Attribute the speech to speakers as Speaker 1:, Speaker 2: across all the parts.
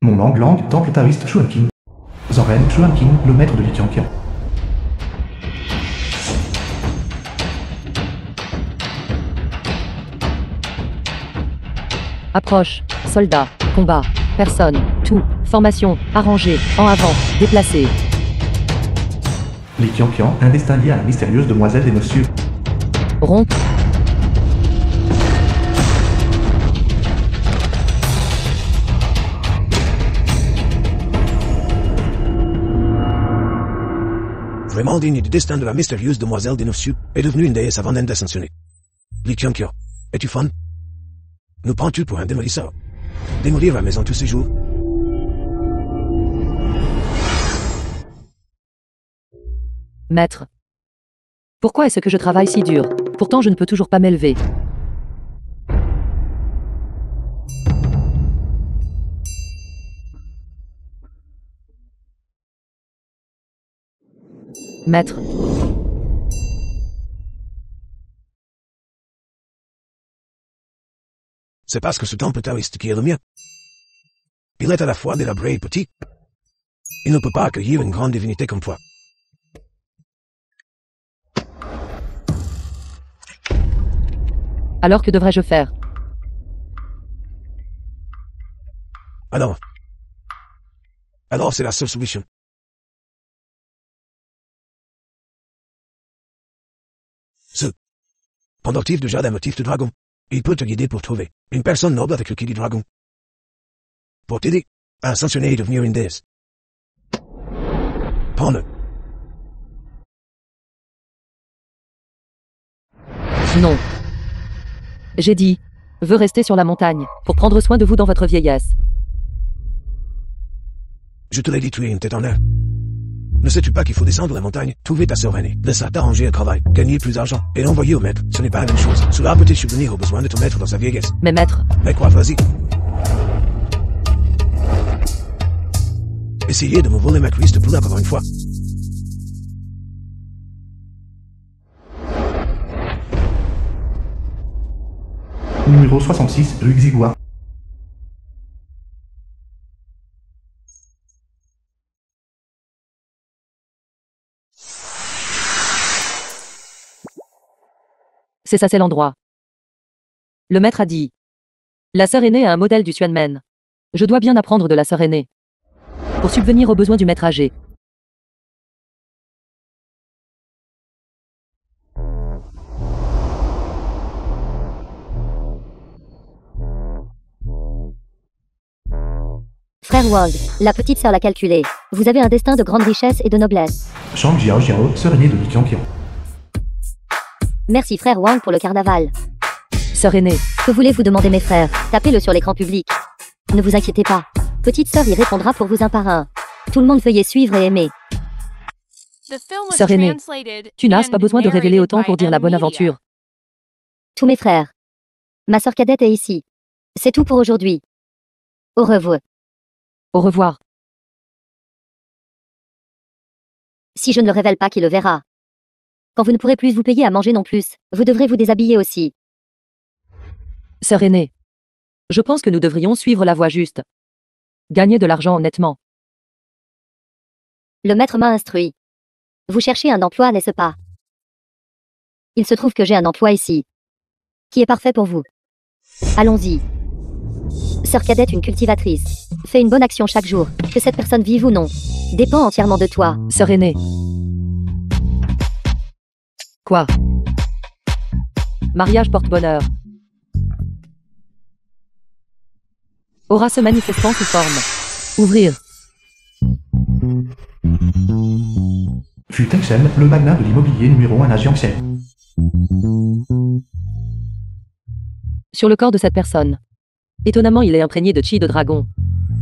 Speaker 1: Mon Lang Lang, temple taoïste Xuanqing. Zoren Xuanqing, le maître de Liqianqian.
Speaker 2: Approche, soldats, combat, personne, tout, formation, arrangée, en avant, déplacé.
Speaker 1: Liqianqian, un destin lié à la mystérieuse demoiselle des 9 cieux.
Speaker 2: Rompre.
Speaker 3: Vraiment digne du destin de la mystérieuse demoiselle des 9 cieux, est devenue une déesse avant d'être ascensionnée. Liqianqian, es-tu fun? Nous prends-tu pour un démolisseur? Démolir la maison tous ces jours?
Speaker 2: Maître. Pourquoi est-ce que je travaille si dur? Pourtant je ne peux toujours pas m'élever. Maître.
Speaker 3: C'est parce que ce temple taoïste qui est le mien. Il est à la fois délabré et petit. Il ne peut pas accueillir une grande divinité comme toi.
Speaker 2: Alors que devrais-je faire?
Speaker 3: Alors c'est la seule solution. Ce pendentif de jardin motif de dragon. Il peut te guider pour trouver une personne noble avec le ki du dragon. Pour t'aider à ascensionner et devenir une déesse. Prends-le.
Speaker 2: Non. J'ai dit, veux rester sur la montagne, pour prendre soin de vous dans votre vieillesse.
Speaker 3: Je te l'ai dit, tu es une tête en l'air. Ne sais-tu pas qu'il faut descendre la montagne, trouver ta sœur aînée, laisse-la t'arranger un travail, gagner plus d'argent, et l'envoyer au maître? Ce n'est pas la même chose. Cela peut-être subvenir aux besoins de ton maître dans sa vieillesse.
Speaker 2: Mais maître.
Speaker 3: Mais quoi, vas-y. Essayez de me voler ma cuisse de poulet encore une fois.
Speaker 1: Numéro 66, rue Xigua.
Speaker 2: C'est ça, c'est l'endroit. Le maître a dit. La sœur aînée a un modèle du Xuanmen. Je dois bien apprendre de la sœur aînée. Pour subvenir aux besoins du maître âgé.
Speaker 4: Frère Wang, la petite sœur l'a calculé. Vous avez un destin de grande richesse et de noblesse.
Speaker 1: Shang Jiao Jiao, sœur aînée de Liqianqian.
Speaker 4: Merci frère Wang pour le carnaval.
Speaker 2: Sœur aînée.
Speaker 4: Que voulez-vous demander mes frères? Tapez-le sur l'écran public. Ne vous inquiétez pas. Petite sœur y répondra pour vous un par un. Tout le monde veuillez suivre et aimer.
Speaker 2: Sœur aînée. Tu n'as pas besoin de révéler autant pour dire la bonne aventure.
Speaker 4: Tous mes frères. Ma sœur cadette est ici. C'est tout pour aujourd'hui. Au revoir.
Speaker 2: Au revoir.
Speaker 4: Si je ne le révèle pas, qui le verra? Quand vous ne pourrez plus vous payer à manger non plus, vous devrez vous déshabiller aussi.
Speaker 2: Sœur aînée. Je pense que nous devrions suivre la voie juste. Gagner de l'argent honnêtement.
Speaker 4: Le maître m'a instruit. Vous cherchez un emploi, n'est-ce pas? Il se trouve que j'ai un emploi ici. Qui est parfait pour vous. Allons-y. Sœur cadette, une cultivatrice. Fais une bonne action chaque jour. Que cette personne vive ou non dépend entièrement de toi.
Speaker 2: Sœur aînée. Quoi? Mariage porte-bonheur. Aura se manifestant sous forme. Ouvrir.
Speaker 1: Fu Tengchen, le magnat de l'immobilier numéro 1 à Jiangxian.
Speaker 2: Sur le corps de cette personne. Étonnamment, il est imprégné de chi de dragon.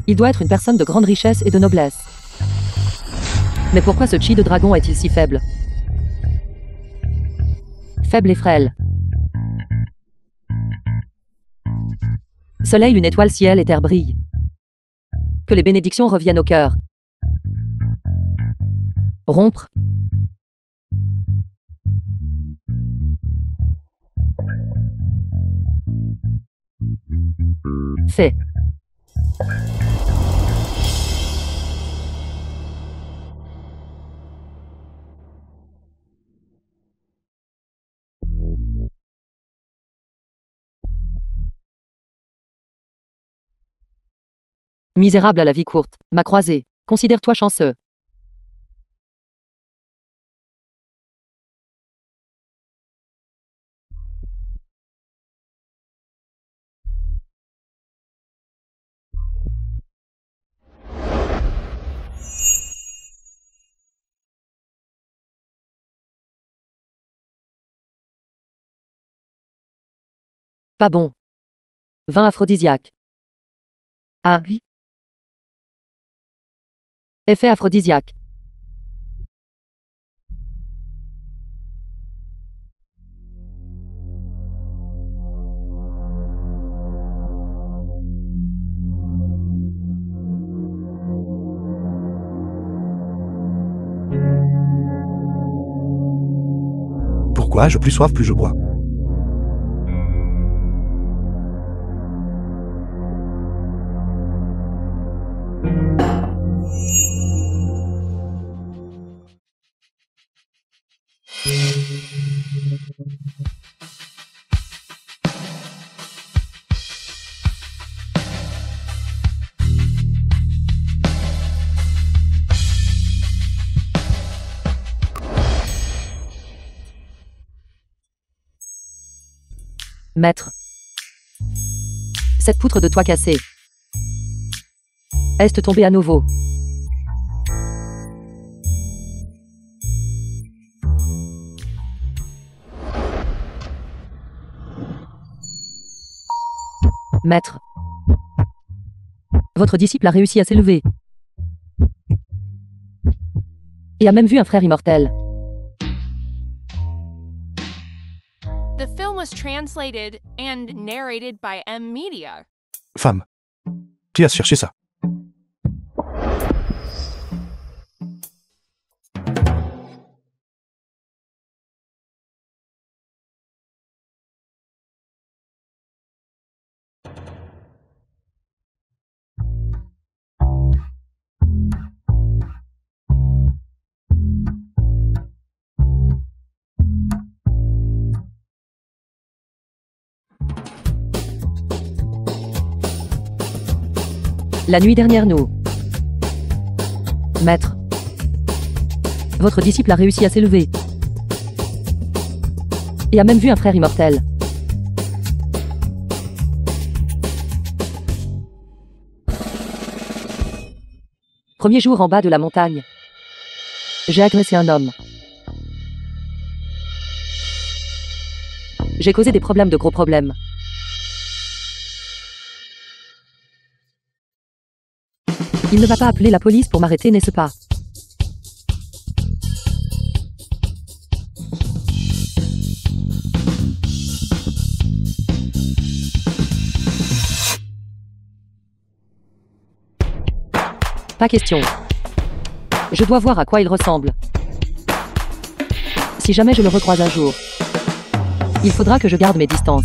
Speaker 2: Il doit être une personne de grande richesse et de noblesse. Mais pourquoi ce chi de dragon est-il si faible? Faible et frêle. Soleil, lune, étoile, ciel et terre brillent. Que les bénédictions reviennent au cœur. Rompre. Fait. Misérable à la vie courte, m'a croisé. Considère-toi chanceux. Pas bon. Vin aphrodisiaque. Ah oui. Effet aphrodisiaque.
Speaker 1: Pourquoi plus soif plus je bois.
Speaker 2: Maître. Cette poutre de toit cassée. Est tombée à nouveau. Maître. Votre disciple a réussi à s'élever. Et a même vu un frère immortel.
Speaker 5: The film was translated and narrated by M Media.
Speaker 1: Femme. Qui a cherché ça?
Speaker 2: La nuit dernière, nous. Maître. Votre disciple a réussi à s'élever. Et a même vu un frère immortel. Premier jour en bas de la montagne. J'ai agressé un homme. J'ai causé des problèmes de gros problèmes. Il ne va pas appeler la police pour m'arrêter, n'est-ce pas? Pas question. Je dois voir à quoi il ressemble. Si jamais je le recroise un jour, il faudra que je garde mes distances.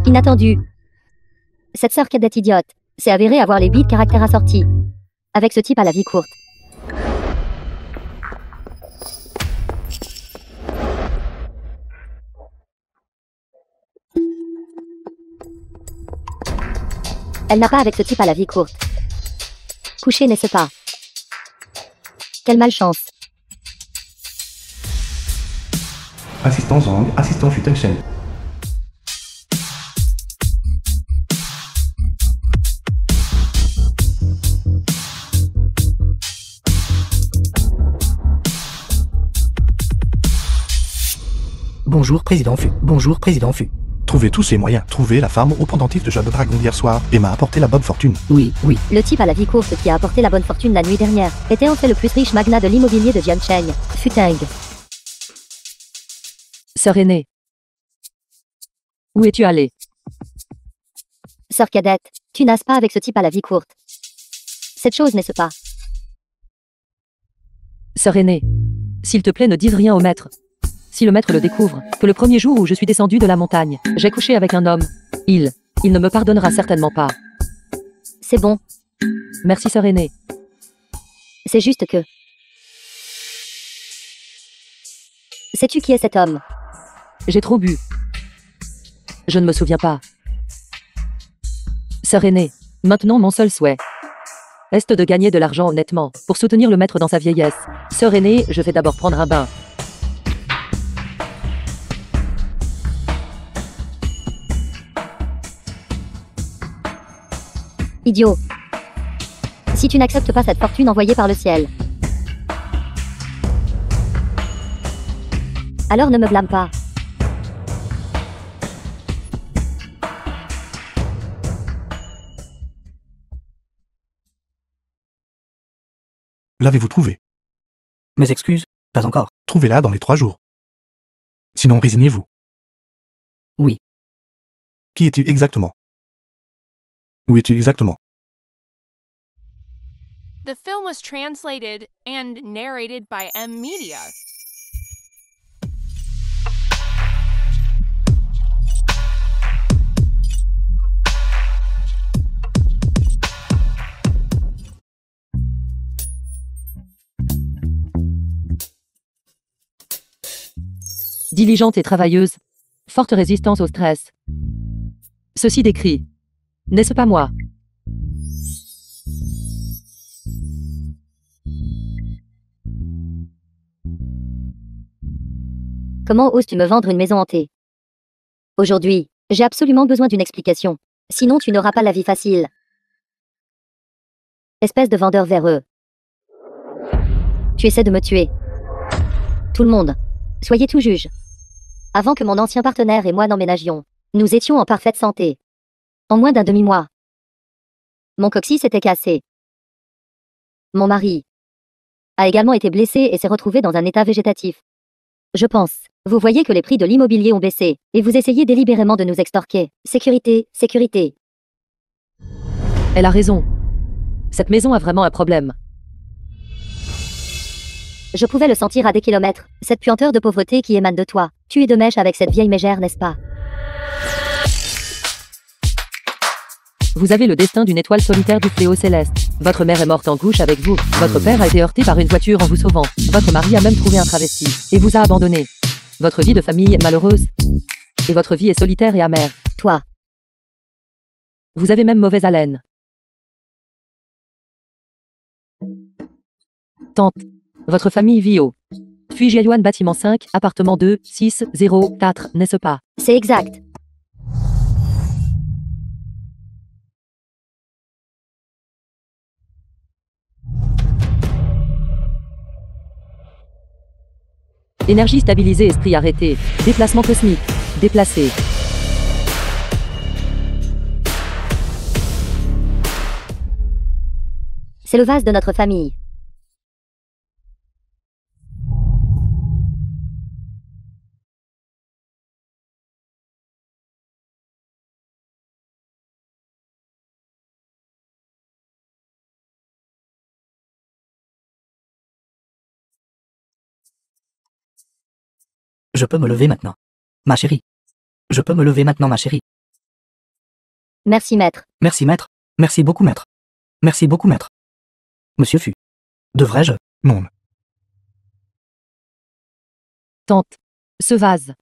Speaker 4: Inattendu. Cette sœur cadette idiote s'est avérée avoir les bits caractères assortis. Avec ce type à la vie courte. Elle n'a pas avec ce type à la vie courte. Couché n'est-ce pas? Quelle malchance.
Speaker 1: Assistant Zhang, assistant Futenshen.
Speaker 6: Bonjour Président Fu. Bonjour Président Fu.
Speaker 1: Trouvez tous ces moyens. Trouvez la femme au pendentif de Jade Dragon d'hier soir et m'a apporté la bonne fortune.
Speaker 6: Oui.
Speaker 4: Le type à la vie courte qui a apporté la bonne fortune la nuit dernière était en fait le plus riche magnat de l'immobilier de Jiancheng, Futeng.
Speaker 2: Sœur aînée. Où es-tu allée?
Speaker 4: Sœur cadette, tu n'as pas avec ce type à la vie courte. Cette chose n'est-ce pas?
Speaker 2: Sœur aînée. S'il te plaît, ne dise rien au maître. Si le maître le découvre, que le premier jour où je suis descendu de la montagne, j'ai couché avec un homme, il ne me pardonnera certainement pas.
Speaker 4: C'est bon,
Speaker 2: Merci sœur aînée.
Speaker 4: c'est juste que... Sais-tu qui est cet homme?
Speaker 2: J'ai trop bu. Je ne me souviens pas. Sœur aînée, maintenant mon seul souhait est de gagner de l'argent honnêtement, pour soutenir le maître dans sa vieillesse. Sœur aînée, je vais d'abord prendre un bain.
Speaker 4: Idiot. Si tu n'acceptes pas cette fortune envoyée par le ciel, alors ne me blâme pas.
Speaker 1: L'avez-vous trouvé?
Speaker 6: Mes excuses, pas encore.
Speaker 1: Trouvez-la dans les 3 jours. Sinon résignez-vous.
Speaker 6: Oui.
Speaker 1: Qui es-tu exactement? Où es-tu exactement?
Speaker 5: The film was translated and narrated by M Media.
Speaker 2: Diligente et travailleuse. Forte résistance au stress. Ceci décrit. N'est-ce pas moi?
Speaker 4: Comment oses-tu me vendre une maison hantée? Aujourd'hui, j'ai absolument besoin d'une explication. Sinon tu n'auras pas la vie facile. Espèce de vendeur véreux. Tu essaies de me tuer. Tout le monde. Soyez tout juge. Avant que mon ancien partenaire et moi n'emménagions, nous étions en parfaite santé. En moins d'un demi-mois, mon coccyx s'était cassé. Mon mari a également été blessé et s'est retrouvé dans un état végétatif. Je pense, vous voyez que les prix de l'immobilier ont baissé, et vous essayez délibérément de nous extorquer. Sécurité, sécurité.
Speaker 2: Elle a raison. Cette maison a vraiment un problème.
Speaker 4: Je pouvais le sentir à des kilomètres, cette puanteur de pauvreté qui émane de toi. Tu es de mèche avec cette vieille mégère, n'est-ce pas?
Speaker 2: Vous avez le destin d'une étoile solitaire du fléau céleste. Votre mère est morte en couche avec vous. Votre père a été heurté par une voiture en vous sauvant. Votre mari a même trouvé un travesti et vous a abandonné. Votre vie de famille est malheureuse. Et votre vie est solitaire et amère.
Speaker 4: Toi.
Speaker 2: Vous avez même mauvaise haleine. Tante. Votre famille vit au Fujiayuan bâtiment 5, appartement 2, 6, 0, 4, n'est-ce pas?
Speaker 4: C'est exact.
Speaker 2: Énergie stabilisée, esprit arrêté. Déplacement cosmique. Déplacé.
Speaker 4: C'est le vase de notre famille.
Speaker 6: Je peux me lever maintenant. Ma chérie. Je peux me lever maintenant, ma chérie.
Speaker 4: Merci maître.
Speaker 6: Merci maître. Merci beaucoup maître. Merci beaucoup maître. Monsieur Fu. Devrais-je?
Speaker 1: Non.
Speaker 2: Tante. Ce vase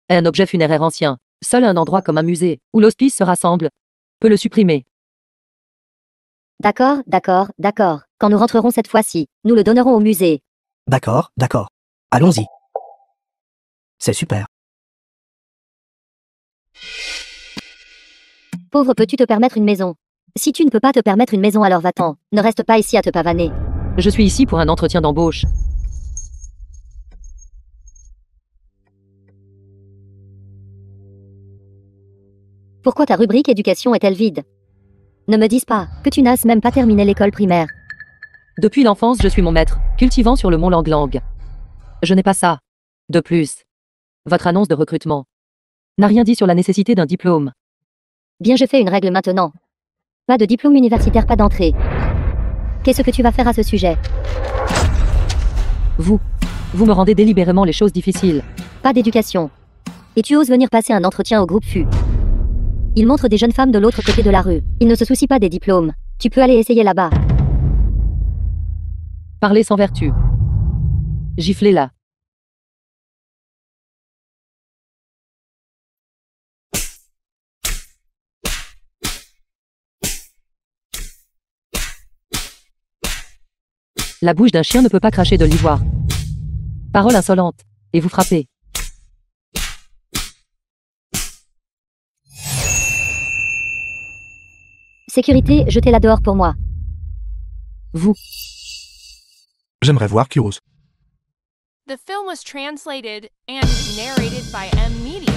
Speaker 2: est un objet funéraire ancien. Seul un endroit comme un musée, où l'hospice se rassemble, peut le supprimer.
Speaker 4: D'accord, d'accord, d'accord. Quand nous rentrerons cette fois-ci, nous le donnerons au musée.
Speaker 6: D'accord, d'accord. Allons-y. C'est super.
Speaker 4: Pauvre, peux-tu te permettre une maison? Si tu ne peux pas te permettre une maison, alors va-t'en. Ne reste pas ici à te pavaner.
Speaker 2: Je suis ici pour un entretien d'embauche.
Speaker 4: Pourquoi ta rubrique éducation est-elle vide? Ne me dis pas que tu n'as même pas terminé l'école primaire.
Speaker 2: Depuis l'enfance, je suis mon maître, cultivant sur le mont Lang-Lang. Je n'ai pas ça. De plus, votre annonce de recrutement n'a rien dit sur la nécessité d'un diplôme.
Speaker 4: Bien, je fais une règle maintenant. Pas de diplôme universitaire, pas d'entrée. Qu'est-ce que tu vas faire à ce sujet?
Speaker 2: Vous me rendez délibérément les choses difficiles.
Speaker 4: Pas d'éducation. Et tu oses venir passer un entretien au groupe FU. Il montre des jeunes femmes de l'autre côté de la rue. Il ne se soucie pas des diplômes. Tu peux aller essayer là-bas.
Speaker 2: Parlez sans vertu. Giflez-la. La bouche d'un chien ne peut pas cracher de l'ivoire. Parole insolente. Et vous frappez.
Speaker 4: Sécurité, jetez-la dehors pour moi.
Speaker 2: Vous.
Speaker 1: J'aimerais voir qui ose.
Speaker 5: The film was translated and narrated by M Media.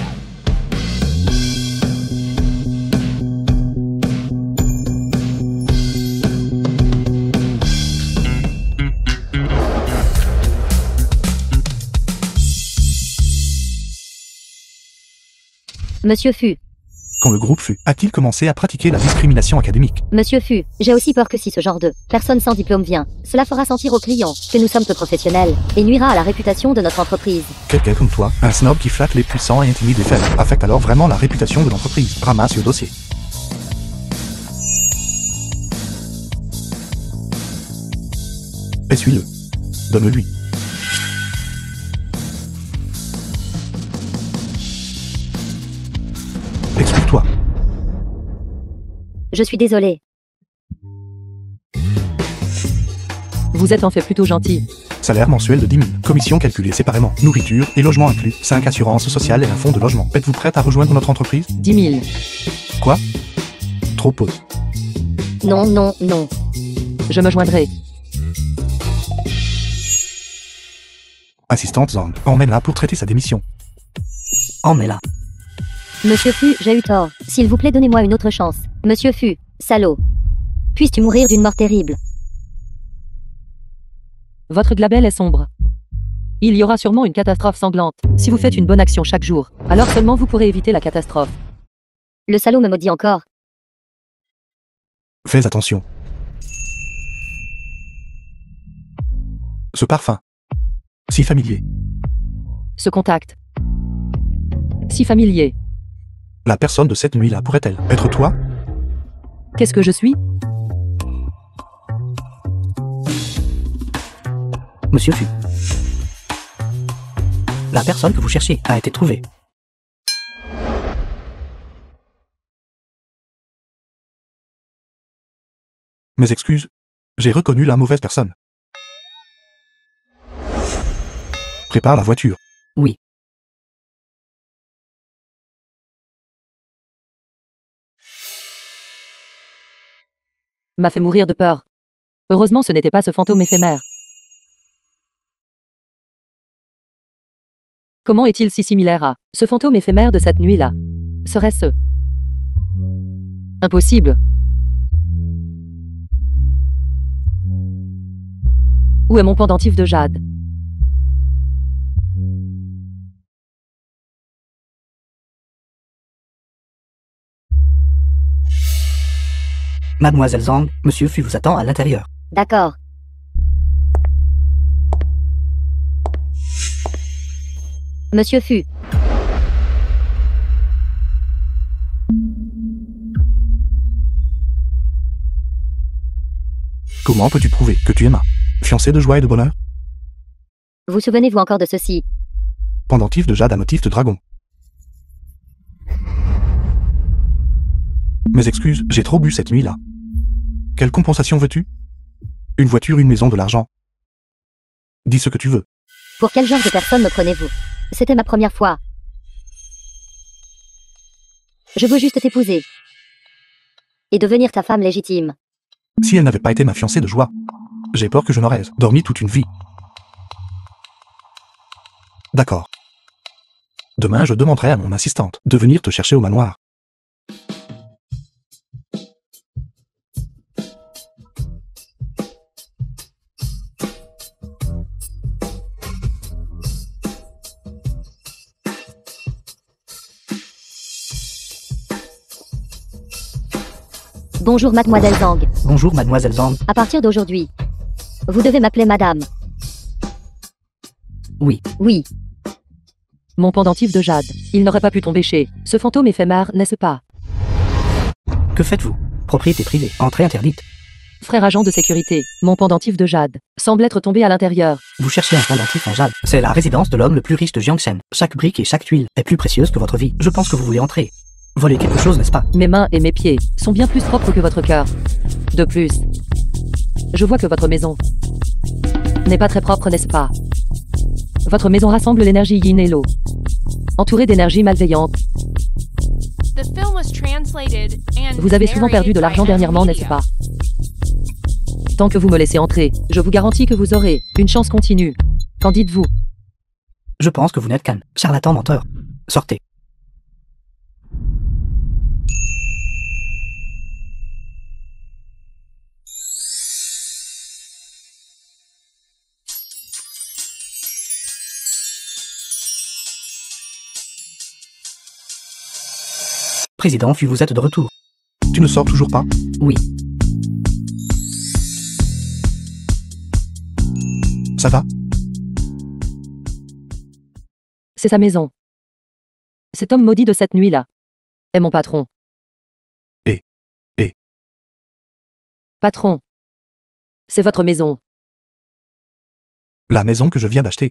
Speaker 4: Monsieur FU.
Speaker 1: Quand le groupe FU a-t-il commencé à pratiquer la discrimination académique?
Speaker 4: Monsieur FU, j'ai aussi peur que si ce genre de personne sans diplôme vient, cela fera sentir aux clients que nous sommes peu professionnels et nuira à la réputation de notre entreprise.
Speaker 1: Quelqu'un comme toi, un snob qui flatte les puissants et intimide les faibles, affecte alors vraiment la réputation de l'entreprise. Ramasse le dossier. Essuie-le. Donne-le-lui. Explique-toi.
Speaker 4: Je suis désolé.
Speaker 2: Vous êtes en fait plutôt gentil.
Speaker 1: Salaire mensuel de 10 000. Commission calculée séparément. Nourriture et logement inclus. 5 assurances sociales et un fonds de logement. Êtes-vous prête à rejoindre notre entreprise?
Speaker 2: 10 000.
Speaker 1: Quoi? Trop peu.
Speaker 4: Non, non, non.
Speaker 2: Je me joindrai.
Speaker 1: Assistante Zhang, emmène-la pour traiter sa démission.
Speaker 6: Emmène-la.
Speaker 4: Monsieur FU, j'ai eu tort. S'il vous plaît, donnez-moi une autre chance. Monsieur FU, salaud. Puisses-tu mourir d'une mort terrible.
Speaker 2: Votre glabelle est sombre. Il y aura sûrement une catastrophe sanglante. Si vous faites une bonne action chaque jour, alors seulement vous pourrez éviter la catastrophe.
Speaker 4: Le salaud me maudit encore.
Speaker 1: Fais attention. Ce parfum. Si familier.
Speaker 2: Ce contact. Si familier.
Speaker 1: La personne de cette nuit-là pourrait-elle être toi?
Speaker 2: Qu'est-ce que je suis?
Speaker 6: Monsieur FU. La personne que vous cherchez a été trouvée.
Speaker 1: Mes excuses. J'ai reconnu la mauvaise personne. Prépare la voiture.
Speaker 6: Oui.
Speaker 2: M'a fait mourir de peur. Heureusement, ce n'était pas ce fantôme éphémère. Comment est-il si similaire à ce fantôme éphémère de cette nuit-là? Serait-ce impossible? Où est mon pendentif de jade?
Speaker 6: Mademoiselle Zhang, Monsieur FU vous attend à l'intérieur.
Speaker 4: D'accord. Monsieur FU.
Speaker 1: Comment peux-tu prouver que tu es ma fiancée de joie et de bonheur?
Speaker 4: Vous souvenez-vous encore de ceci?
Speaker 1: Pendentif de jade à motif de dragon. Mes excuses, j'ai trop bu cette nuit-là. Quelle compensation veux-tu? Une voiture, une maison, de l'argent. Dis ce que tu veux.
Speaker 4: Pour quel genre de personne me prenez-vous? C'était ma première fois. Je veux juste t'épouser. Et devenir ta femme légitime.
Speaker 1: Si elle n'avait pas été ma fiancée de joie, j'ai peur que je n'aurais dormi toute une vie. D'accord. Demain, je demanderai à mon assistante de venir te chercher au manoir.
Speaker 4: Bonjour mademoiselle Zhang.
Speaker 6: Bonjour Mademoiselle Zhang.
Speaker 4: À partir d'aujourd'hui, vous devez m'appeler madame.
Speaker 6: Oui.
Speaker 4: Oui.
Speaker 2: Mon pendentif de jade. Il n'aurait pas pu tomber chez ce fantôme éphémère, n'est-ce pas?
Speaker 6: Que faites-vous? Propriété privée. Entrée interdite.
Speaker 2: Frère agent de sécurité, mon pendentif de jade semble être tombé à l'intérieur.
Speaker 6: Vous cherchez un pendentif en jade. C'est la résidence de l'homme le plus riche de Jiangsen. Chaque brique et chaque tuile est plus précieuse que votre vie. Je pense que vous voulez entrer. Voler quelque chose, n'est-ce pas?
Speaker 2: Mes mains et mes pieds sont bien plus propres que votre cœur. De plus, je vois que votre maison n'est pas très propre, n'est-ce pas? Votre maison rassemble l'énergie yin et l'eau, entourée d'énergie malveillante.
Speaker 5: The film was translated and
Speaker 2: Vous avez souvent perdu de
Speaker 5: narrated
Speaker 2: l'argent
Speaker 5: by
Speaker 2: dernièrement, n'est-ce
Speaker 5: M-Media.
Speaker 2: pas? Tant que vous me laissez entrer, je vous garantis que vous aurez une chance continue. Qu'en dites-vous?
Speaker 6: Je pense que vous n'êtes qu'un charlatan menteur. Sortez. Président, vous êtes de retour.
Speaker 1: Tu ne sors toujours pas?
Speaker 6: Oui.
Speaker 1: Ça va?
Speaker 2: C'est sa maison. Cet homme maudit de cette nuit-là est mon patron.
Speaker 1: Et
Speaker 2: Patron. C'est votre maison.
Speaker 1: la maison que je viens d'acheter.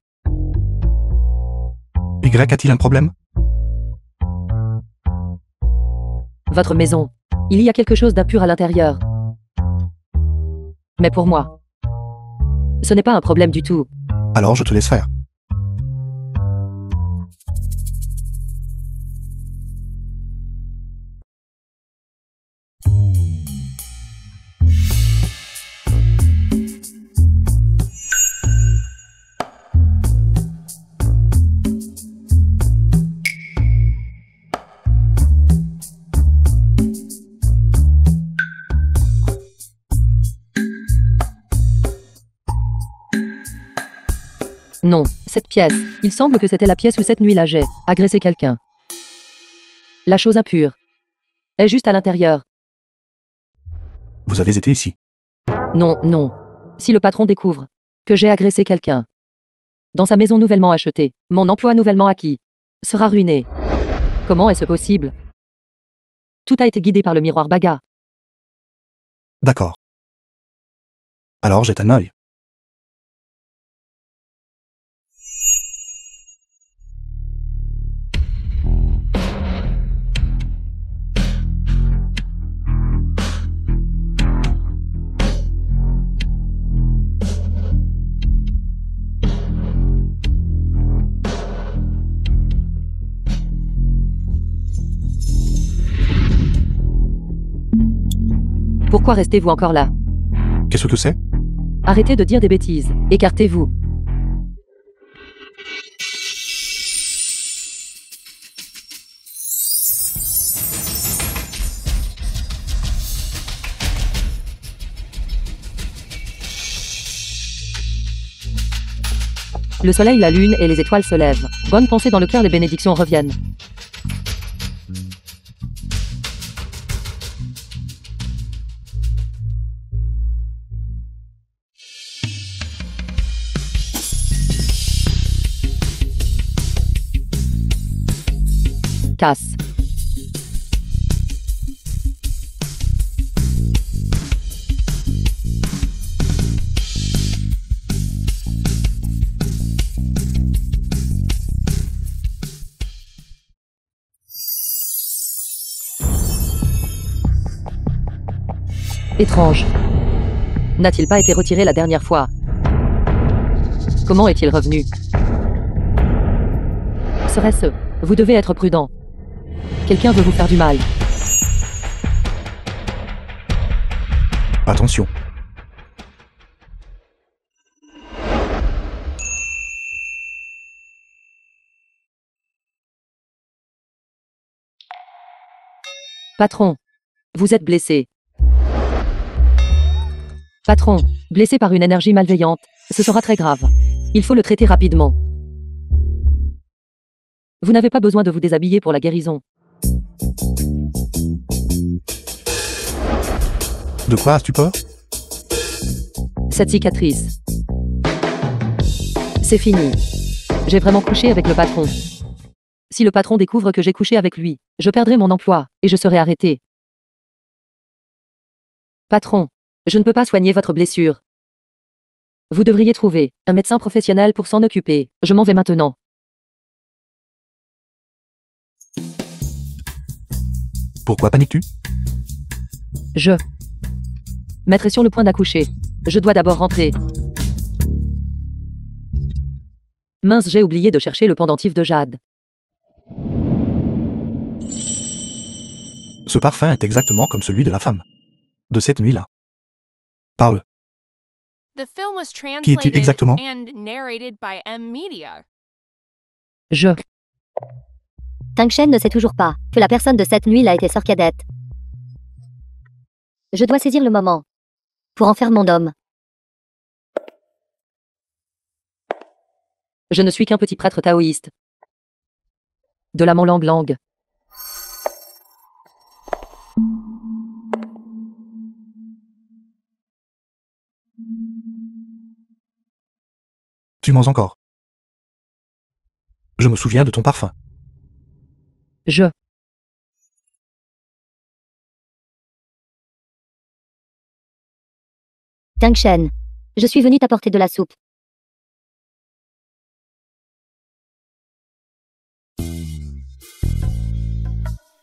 Speaker 1: Y a-t-il un problème?
Speaker 2: Votre maison. Il y a quelque chose d'impur à l'intérieur. Mais pour moi, ce n'est pas un problème du tout.
Speaker 1: Alors je te laisse faire.
Speaker 2: Non, cette pièce. Il semble que c'était la pièce où cette nuit-là j'ai agressé quelqu'un. La chose impure est juste à l'intérieur.
Speaker 1: Vous avez été ici.
Speaker 2: Non, non. Si le patron découvre que j'ai agressé quelqu'un dans sa maison nouvellement achetée, mon emploi nouvellement acquis sera ruiné. Comment est-ce possible? Tout a été guidé par le miroir Baga.
Speaker 1: D'accord. Alors jette un œil.
Speaker 2: Pourquoi restez-vous encore là?
Speaker 1: Qu'est-ce que c'est?
Speaker 2: Arrêtez de dire des bêtises. Écartez-vous. Le soleil, la lune et les étoiles se lèvent. Bonne pensée dans le cœur, les bénédictions reviennent. Casse. Étrange. N'a-t-il pas été retiré la dernière fois? Comment est-il revenu? Serait-ce? Vous devez être prudent. Quelqu'un veut vous faire du mal.
Speaker 1: Attention.
Speaker 2: Patron. Vous êtes blessé. Patron, blessé par une énergie malveillante, ce sera très grave. Il faut le traiter rapidement. Vous n'avez pas besoin de vous déshabiller pour la guérison.
Speaker 1: De quoi as-tu peur?
Speaker 2: Cette cicatrice. C'est fini. J'ai vraiment couché avec le patron. Si le patron découvre que j'ai couché avec lui, je perdrai mon emploi, et je serai arrêté. Patron, je ne peux pas soigner votre blessure. Vous devriez trouver un médecin professionnel pour s'en occuper. Je m'en vais maintenant.
Speaker 1: Pourquoi paniques-tu?
Speaker 2: Maître est sur le point d'accoucher. Je dois d'abord rentrer. Mince, j'ai oublié de chercher le pendentif de Jade.
Speaker 1: Ce parfum est exactement comme celui de la femme. De cette nuit-là. Parle.
Speaker 5: The film was
Speaker 1: Qui est-il
Speaker 5: translated
Speaker 1: exactement?
Speaker 5: and narrated by M Media.
Speaker 4: Tang Shen ne sait toujours pas que la personne de cette nuit a été Sœur Cadette. Je dois saisir le moment pour en faire mon homme.
Speaker 2: Je ne suis qu'un petit prêtre taoïste. De la Lang Lang.
Speaker 1: Tu mens encore. Je me souviens de ton parfum.
Speaker 4: Tang Shen, je suis venu t'apporter de la soupe.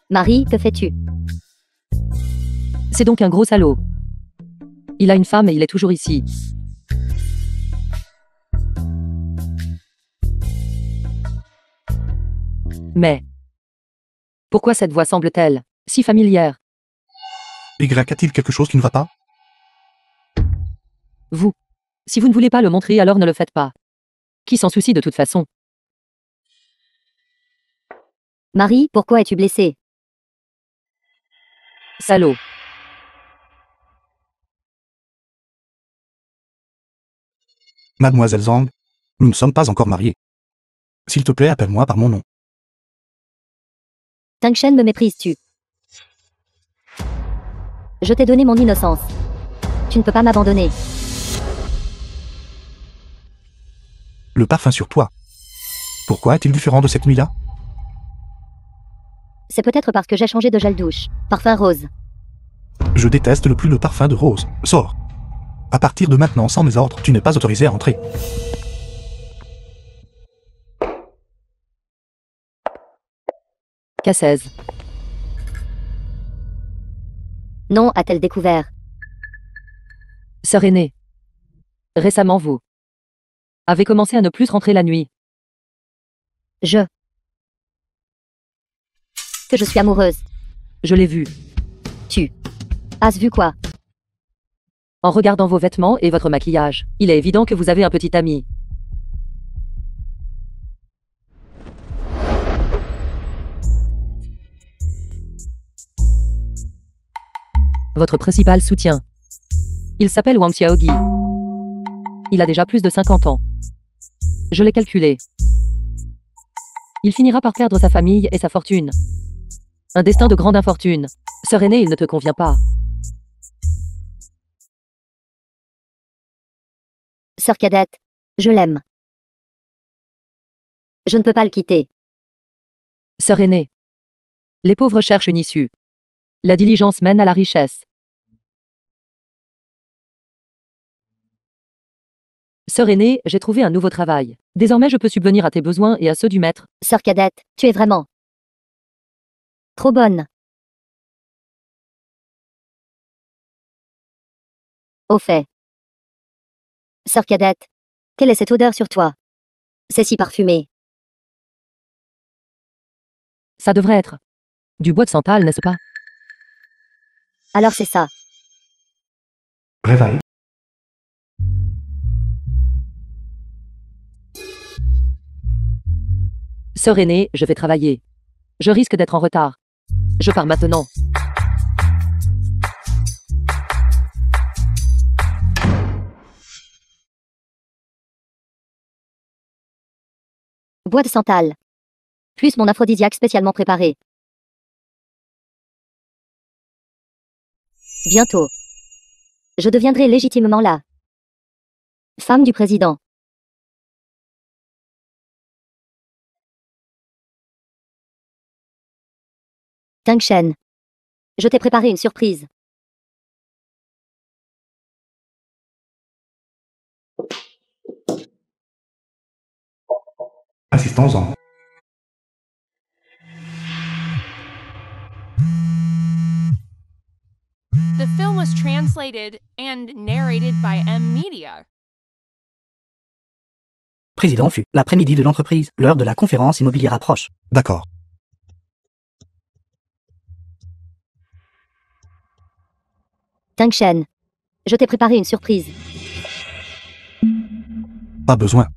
Speaker 4: Marie, que fais-tu?
Speaker 2: C'est donc un gros salaud. Il a une femme et il est toujours ici. Mais pourquoi cette voix semble-t-elle si familière?
Speaker 1: Y a-t-il quelque chose qui ne va pas?
Speaker 2: Vous. Si vous ne voulez pas le montrer, alors ne le faites pas. Qui s'en soucie de toute façon?
Speaker 4: Marie, pourquoi es-tu blessée?
Speaker 2: Salaud.
Speaker 1: Mademoiselle Zhang, nous ne sommes pas encore mariés. S'il te plaît, appelle-moi par mon nom.
Speaker 4: Tang Shen, me méprises-tu? Je t'ai donné mon innocence. Tu ne peux pas m'abandonner.
Speaker 1: Le parfum sur toi. Pourquoi est-il différent de cette nuit-là?
Speaker 4: C'est peut-être parce que j'ai changé de gel douche. Parfum rose.
Speaker 1: Je déteste le plus le parfum de rose. Sors. À partir de maintenant, sans mes ordres, tu n'es pas autorisé à entrer.
Speaker 2: Cassaise.
Speaker 4: Non, a-t-elle découvert?
Speaker 2: Sœur aînée. Récemment vous avez commencé à ne plus rentrer la nuit.
Speaker 4: Que je suis amoureuse.
Speaker 2: Je l'ai vu.
Speaker 4: Tu as vu quoi?
Speaker 2: En regardant vos vêtements et votre maquillage, il est évident que vous avez un petit ami. Votre principal soutien. Il s'appelle Wang Xiaogi. Il a déjà plus de 50 ans. Je l'ai calculé. Il finira par perdre sa famille et sa fortune. Un destin de grande infortune. Sœur aînée, il ne te convient pas.
Speaker 4: Sœur Cadette, je l'aime. Je ne peux pas le quitter.
Speaker 2: Sœur aînée. Les pauvres cherchent une issue. La diligence mène à la richesse. Sœur aînée, j'ai trouvé un nouveau travail. Désormais, je peux subvenir à tes besoins et à ceux du maître.
Speaker 4: Sœur Cadette, tu es vraiment trop bonne. Au fait. Sœur Cadette, quelle est cette odeur sur toi? C'est si parfumé.
Speaker 2: Ça devrait être du bois de santal, n'est-ce pas?
Speaker 4: Alors c'est ça.
Speaker 1: Réveille.
Speaker 2: Sœur aînée, je vais travailler. Je risque d'être en retard. Je pars maintenant.
Speaker 4: Bois de santal. Plus mon aphrodisiaque spécialement préparé. Bientôt. Je deviendrai légitimement la femme du président. Tang Shen. Je t'ai préparé une surprise.
Speaker 1: Assistons-en.
Speaker 5: The film was translated and narrated by M Media.
Speaker 6: Président Fu. L'après-midi de l'entreprise. L'heure de la conférence immobilière approche.
Speaker 1: D'accord.
Speaker 4: Tang Shen. Je t'ai préparé une surprise.
Speaker 1: Pas besoin.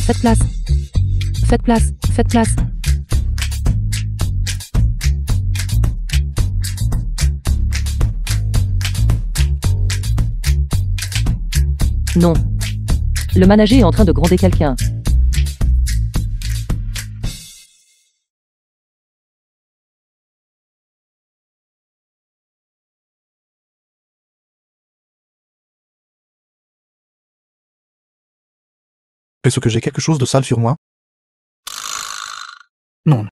Speaker 2: Faites place. Faites place. Faites place. Non. Le manager est en train de gronder quelqu'un.
Speaker 1: Est-ce que j'ai quelque chose de sale sur moi?
Speaker 6: Non.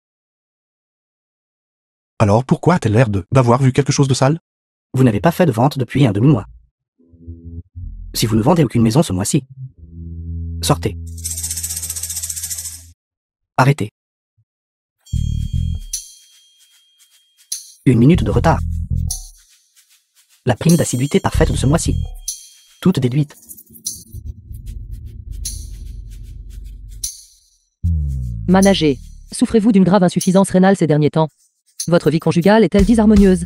Speaker 1: Alors pourquoi a-t-elle l'air d'avoir vu quelque chose de sale?
Speaker 6: Vous n'avez pas fait de vente depuis un demi-mois. Si vous ne vendez aucune maison ce mois-ci, sortez. Arrêtez. 1 minute de retard. La prime d'assiduité parfaite de ce mois-ci. Toute déduite.
Speaker 2: Manager. Souffrez-vous d'une grave insuffisance rénale ces derniers temps? Votre vie conjugale est-elle disharmonieuse?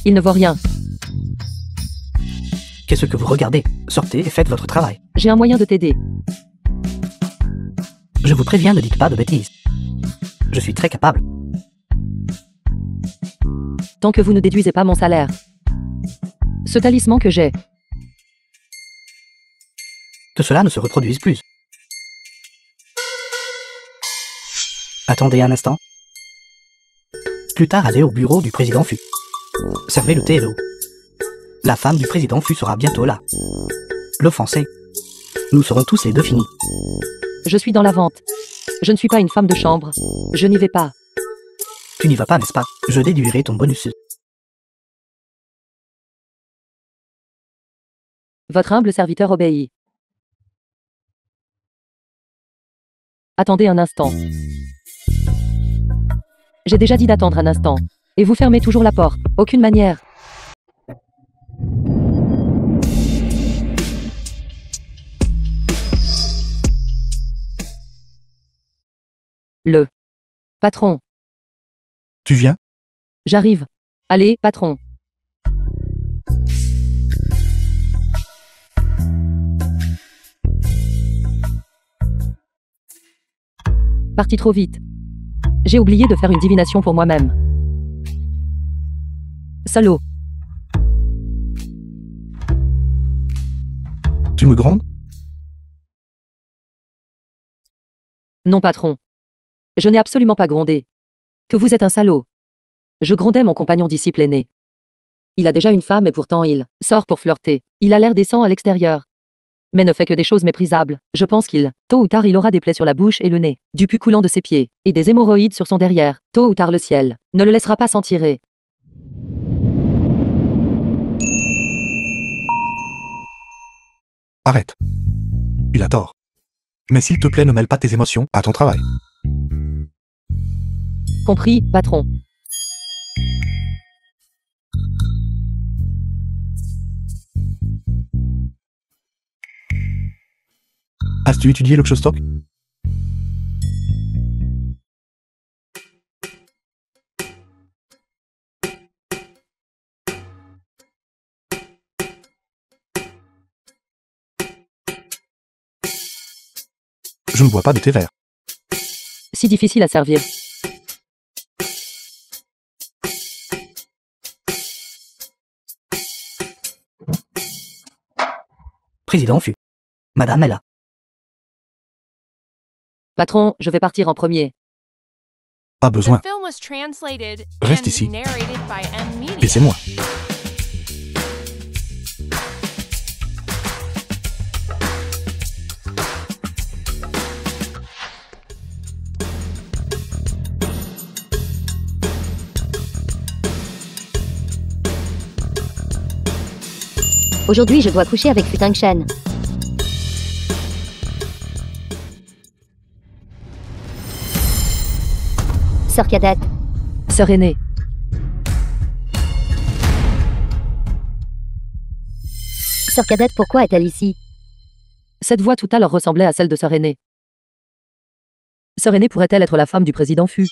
Speaker 2: Il ne voit rien.
Speaker 6: Qu'est-ce que vous regardez? Sortez et faites votre travail.
Speaker 2: J'ai un moyen de t'aider.
Speaker 6: Je vous préviens, ne dites pas de bêtises. Je suis très capable.
Speaker 2: Tant que vous ne déduisez pas mon salaire. Ce talisman que j'ai.
Speaker 6: Que cela ne se reproduise plus. Attendez un instant. Plus tard, allez au bureau du président Fu. Servez le thé et l'eau. La femme du président Fu sera bientôt là. L'offenser. Nous serons tous les deux finis.
Speaker 2: Je suis dans la vente. Je ne suis pas une femme de chambre. Je n'y vais pas.
Speaker 6: Tu n'y vas pas, n'est-ce pas? Je déduirai ton bonus.
Speaker 2: Votre humble serviteur obéit. Attendez un instant. J'ai déjà dit d'attendre un instant. Et vous fermez toujours la porte. Aucune manière. Le patron.
Speaker 1: Tu viens?
Speaker 2: J'arrive. Allez, patron. Parti trop vite. J'ai oublié de faire une divination pour moi-même. Salaud.
Speaker 1: Tu me grondes?
Speaker 2: Non, patron. Je n'ai absolument pas grondé. Que vous êtes un salaud. Je grondais mon compagnon disciple aîné. Il a déjà une femme et pourtant il sort pour flirter. Il a l'air décent à l'extérieur. Mais ne fait que des choses méprisables. Je pense tôt ou tard, il aura des plaies sur la bouche et le nez, du pus coulant de ses pieds, et des hémorroïdes sur son derrière. Tôt ou tard, le ciel ne le laissera pas s'en tirer.
Speaker 1: Arrête. Il a tort. Mais s'il te plaît, ne mêle pas tes émotions à ton travail.
Speaker 2: Compris, patron.
Speaker 1: As-tu étudié le Kshostock? Je ne bois pas de thé vert.
Speaker 2: Si difficile à servir.
Speaker 6: Président Fu. Madame est là.
Speaker 2: Patron, je vais partir en premier.
Speaker 1: Pas besoin.
Speaker 5: The film was translated
Speaker 1: Reste
Speaker 5: and
Speaker 1: ici.
Speaker 5: narrated by M Media.
Speaker 1: Laissez-moi.
Speaker 4: Aujourd'hui, je dois coucher avec Futang Shen. Sœur cadette.
Speaker 2: Sœur aînée.
Speaker 4: Sœur cadette, pourquoi est-elle ici?
Speaker 2: Cette voix tout à l'heure ressemblait à celle de sœur aînée. Sœur aînée pourrait-elle être la femme du président Fu?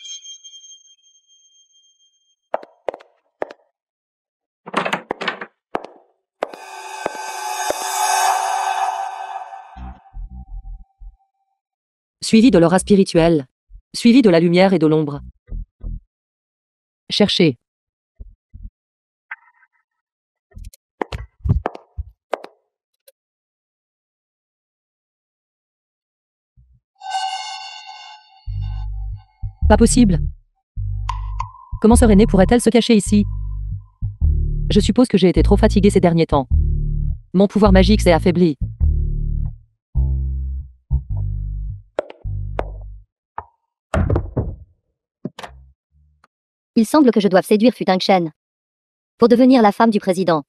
Speaker 2: Suivi de l'aura spirituelle. Suivi de la lumière et de l'ombre. Cherchez. Pas possible. Comment sœur aînée pourrait-elle se cacher ici? Je suppose que j'ai été trop fatiguée ces derniers temps. Mon pouvoir magique s'est affaibli.
Speaker 4: Il semble que je doive séduire Futang Shen pour devenir la femme du président.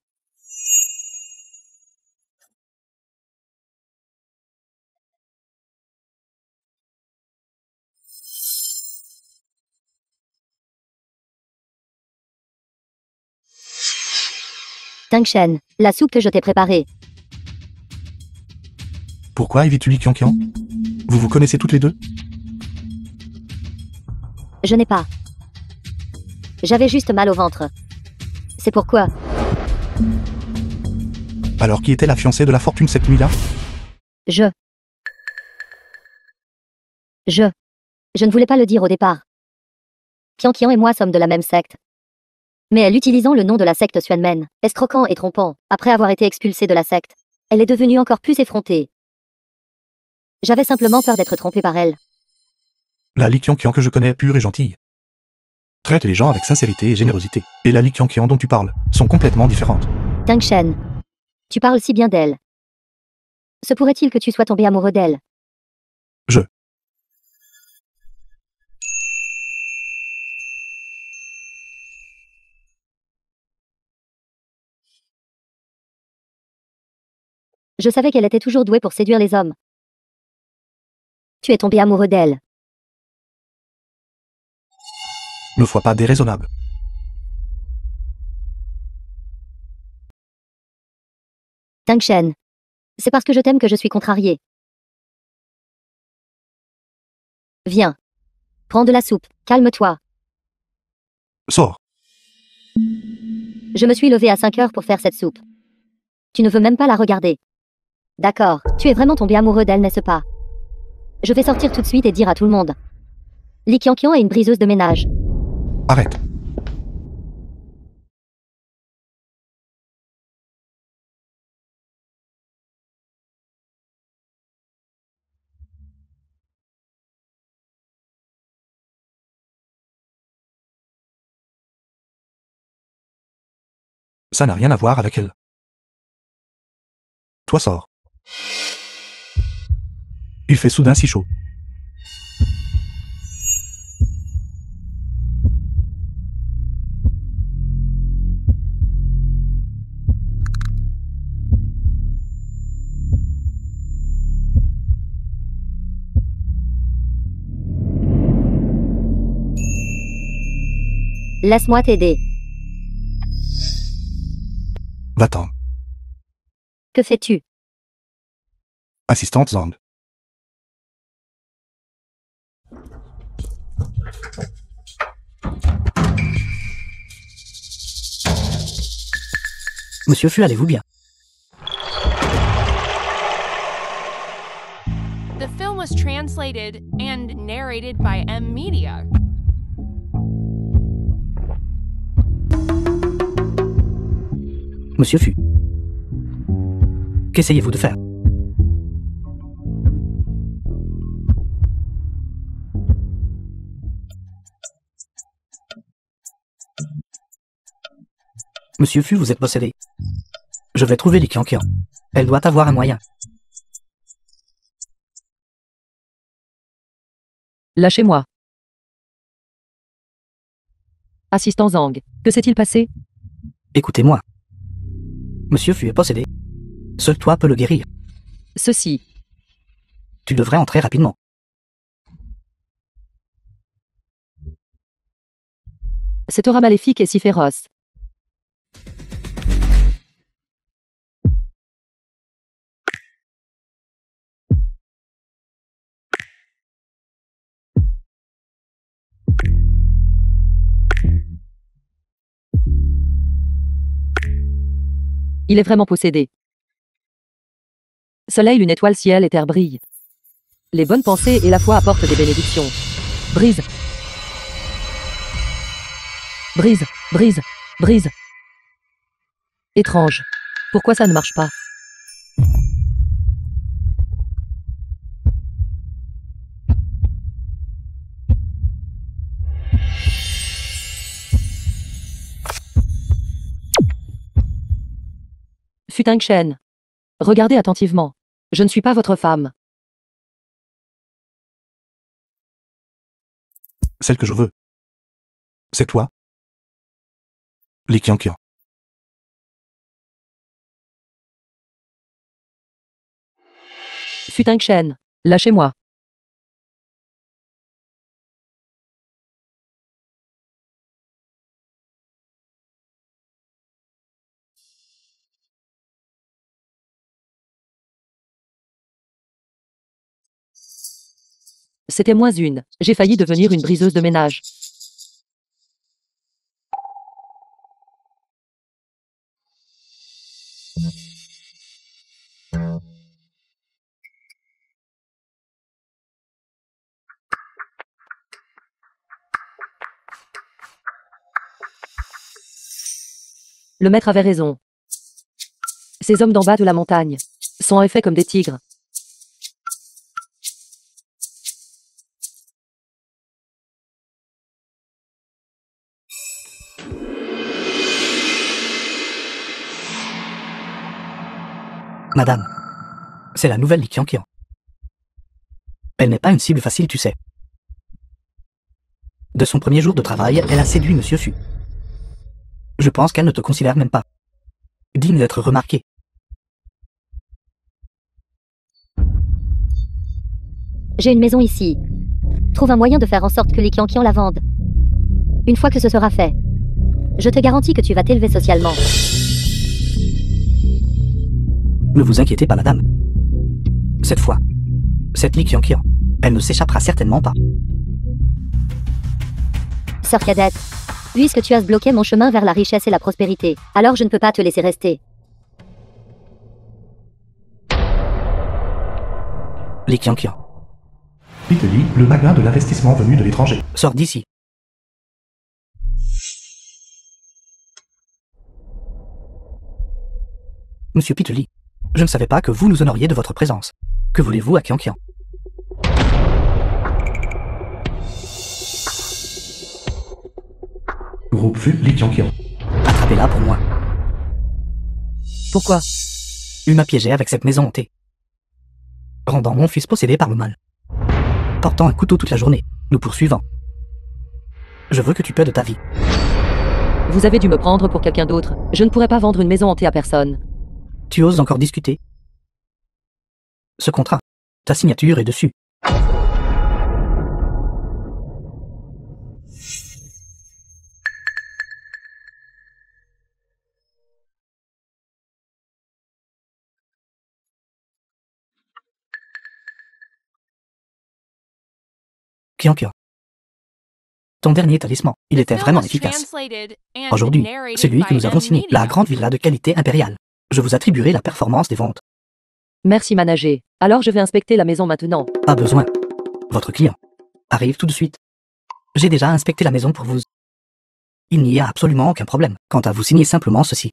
Speaker 4: Tang Shen, la soupe que je t'ai préparée.
Speaker 1: Pourquoi évites-tu Li Qianqian? Vous vous connaissez toutes les deux?
Speaker 4: Je n'ai pas. J'avais juste mal au ventre. C'est pourquoi.
Speaker 1: Alors qui était la fiancée de la fortune cette nuit-là?
Speaker 4: Je ne voulais pas le dire au départ. Qianqian et moi sommes de la même secte. Mais elle utilisant le nom de la secte Xuanmen, escroquant et trompant, après avoir été expulsée de la secte, elle est devenue encore plus effrontée. J'avais simplement peur d'être trompée par elle.
Speaker 1: La Li Qianqian que je connais est pure et gentille. Traite les gens avec sincérité et générosité. Et la Li Qianqian dont tu parles sont complètement différentes.
Speaker 4: Tang Shen, tu parles si bien d'elle. Se pourrait-il que tu sois tombé amoureux d'elle? Je savais qu'elle était toujours douée pour séduire les hommes. Tu es tombé amoureux d'elle.
Speaker 1: Ne sois pas déraisonnable.
Speaker 4: Tang Shen, c'est parce que je t'aime que je suis contrariée. Viens. Prends de la soupe, calme-toi.
Speaker 1: Sors.
Speaker 4: Je me suis levée à 5 heures pour faire cette soupe. Tu ne veux même pas la regarder. D'accord, tu es vraiment tombé amoureux d'elle, n'est-ce pas? Je vais sortir tout de suite et dire à tout le monde. Li Qianqian est une briseuse de ménage.
Speaker 1: Arrête. Ça n'a rien à voir avec elle. Toi sors. Il fait soudain si chaud.
Speaker 4: Laisse-moi t'aider.
Speaker 1: Va-t'en.
Speaker 4: Que fais-tu?
Speaker 1: Assistante Zhang.
Speaker 6: Monsieur Fu, allez-vous bien?
Speaker 5: The film was translated and narrated by M Media.
Speaker 6: Monsieur Fu. Qu'essayez-vous de faire? Monsieur Fu, vous êtes possédé. Je vais trouver Li Qianqian. Elle doit avoir un moyen.
Speaker 2: Lâchez-moi. Assistant Zhang, que s'est-il passé?
Speaker 6: Écoutez-moi. Monsieur Fu est possédé. Seul toi peux le guérir.
Speaker 2: Ceci.
Speaker 6: Tu devrais entrer rapidement.
Speaker 2: Cette aura maléfique est si féroce. Il est vraiment possédé. Soleil, lune, étoile, ciel et terre brillent. Les bonnes pensées et la foi apportent des bénédictions. Brise. Brise, brise, brise. Étrange. Pourquoi ça ne marche pas? Futing Shen. Regardez attentivement. Je ne suis pas votre femme.
Speaker 1: Celle que je veux. C'est toi. Li Qianqian.
Speaker 2: Futing Shen. Lâchez-moi. C'était moins une. J'ai failli devenir une briseuse de ménage. Le maître avait raison. Ces hommes d'en bas de la montagne sont en effet comme des tigres.
Speaker 6: Madame, c'est la nouvelle Li Qianqian. Elle n'est pas une cible facile, tu sais. De son premier jour de travail, elle a séduit Monsieur Fu. Je pense qu'elle ne te considère même pas digne d'être remarquée.
Speaker 4: J'ai une maison ici. Trouve un moyen de faire en sorte que les Qianqian la vendent. Une fois que ce sera fait, je te garantis que tu vas t'élever socialement.
Speaker 6: Ne vous inquiétez pas, madame. Cette fois, cette Li Qianqian, elle ne s'échappera certainement pas.
Speaker 4: Sœur cadette, puisque tu as bloqué mon chemin vers la richesse et la prospérité, alors je ne peux pas te laisser rester.
Speaker 6: Li Qianqian,
Speaker 1: Italie, le magnat de l'investissement venu de l'étranger.
Speaker 6: sors d'ici. Monsieur Piteli, je ne savais pas que vous nous honoriez de votre présence. Que voulez-vous à Qianqian?
Speaker 1: Groupe Fu Li Qianqian.
Speaker 6: Attrapez-la pour moi.
Speaker 2: Pourquoi?
Speaker 6: Il m'a piégé avec cette maison hantée, rendant mon fils possédé par le mal. Portant un couteau toute la journée, nous poursuivant. Je veux que tu paies de ta vie.
Speaker 2: Vous avez dû me prendre pour quelqu'un d'autre. Je ne pourrais pas vendre une maison hantée à personne.
Speaker 6: Tu oses encore discuter? Ce contrat, ta signature est dessus. Qianqian. Ton dernier talisman, il était vraiment efficace. Aujourd'hui, celui que nous avons signé, la grande villa de qualité impériale. Je vous attribuerai la performance des ventes.
Speaker 2: Merci manager. Alors je vais inspecter la maison maintenant.
Speaker 6: Pas besoin. Votre client arrive tout de suite. J'ai déjà inspecté la maison pour vous. Il n'y a absolument aucun problème. Quant à vous signer simplement ceci.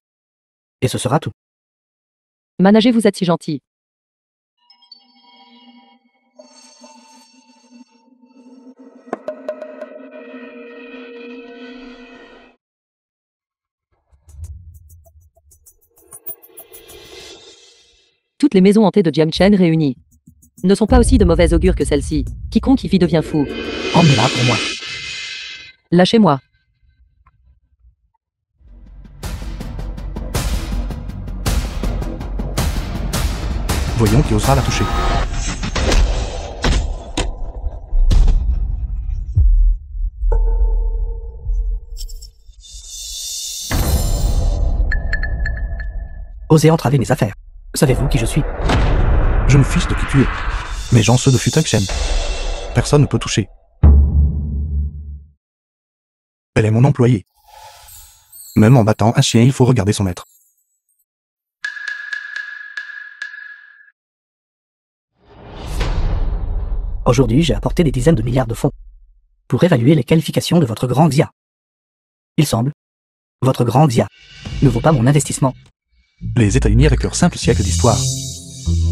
Speaker 6: Et ce sera tout.
Speaker 2: Manager, vous êtes si gentil. Toutes les maisons hantées de Jiangchen réunies ne sont pas aussi de mauvais augure que celle-ci. Quiconque y vit devient fou.
Speaker 6: Emmenez-la pour moi.
Speaker 2: Lâchez-moi.
Speaker 1: Voyons qui osera la toucher.
Speaker 6: Osez entraver mes affaires. Savez-vous qui je suis?
Speaker 1: Je me fiche de qui tu es. Mes gens ceux de Futungshen. Personne ne peut toucher. Elle est mon employée. Même en battant un chien, il faut regarder son maître.
Speaker 6: Aujourd'hui, j'ai apporté des dizaines de milliards de fonds pour évaluer les qualifications de votre grand Xia. Il semble, votre grand Xia ne vaut pas mon investissement.
Speaker 1: Les États-Unis avec leurs simples siècles d'histoire.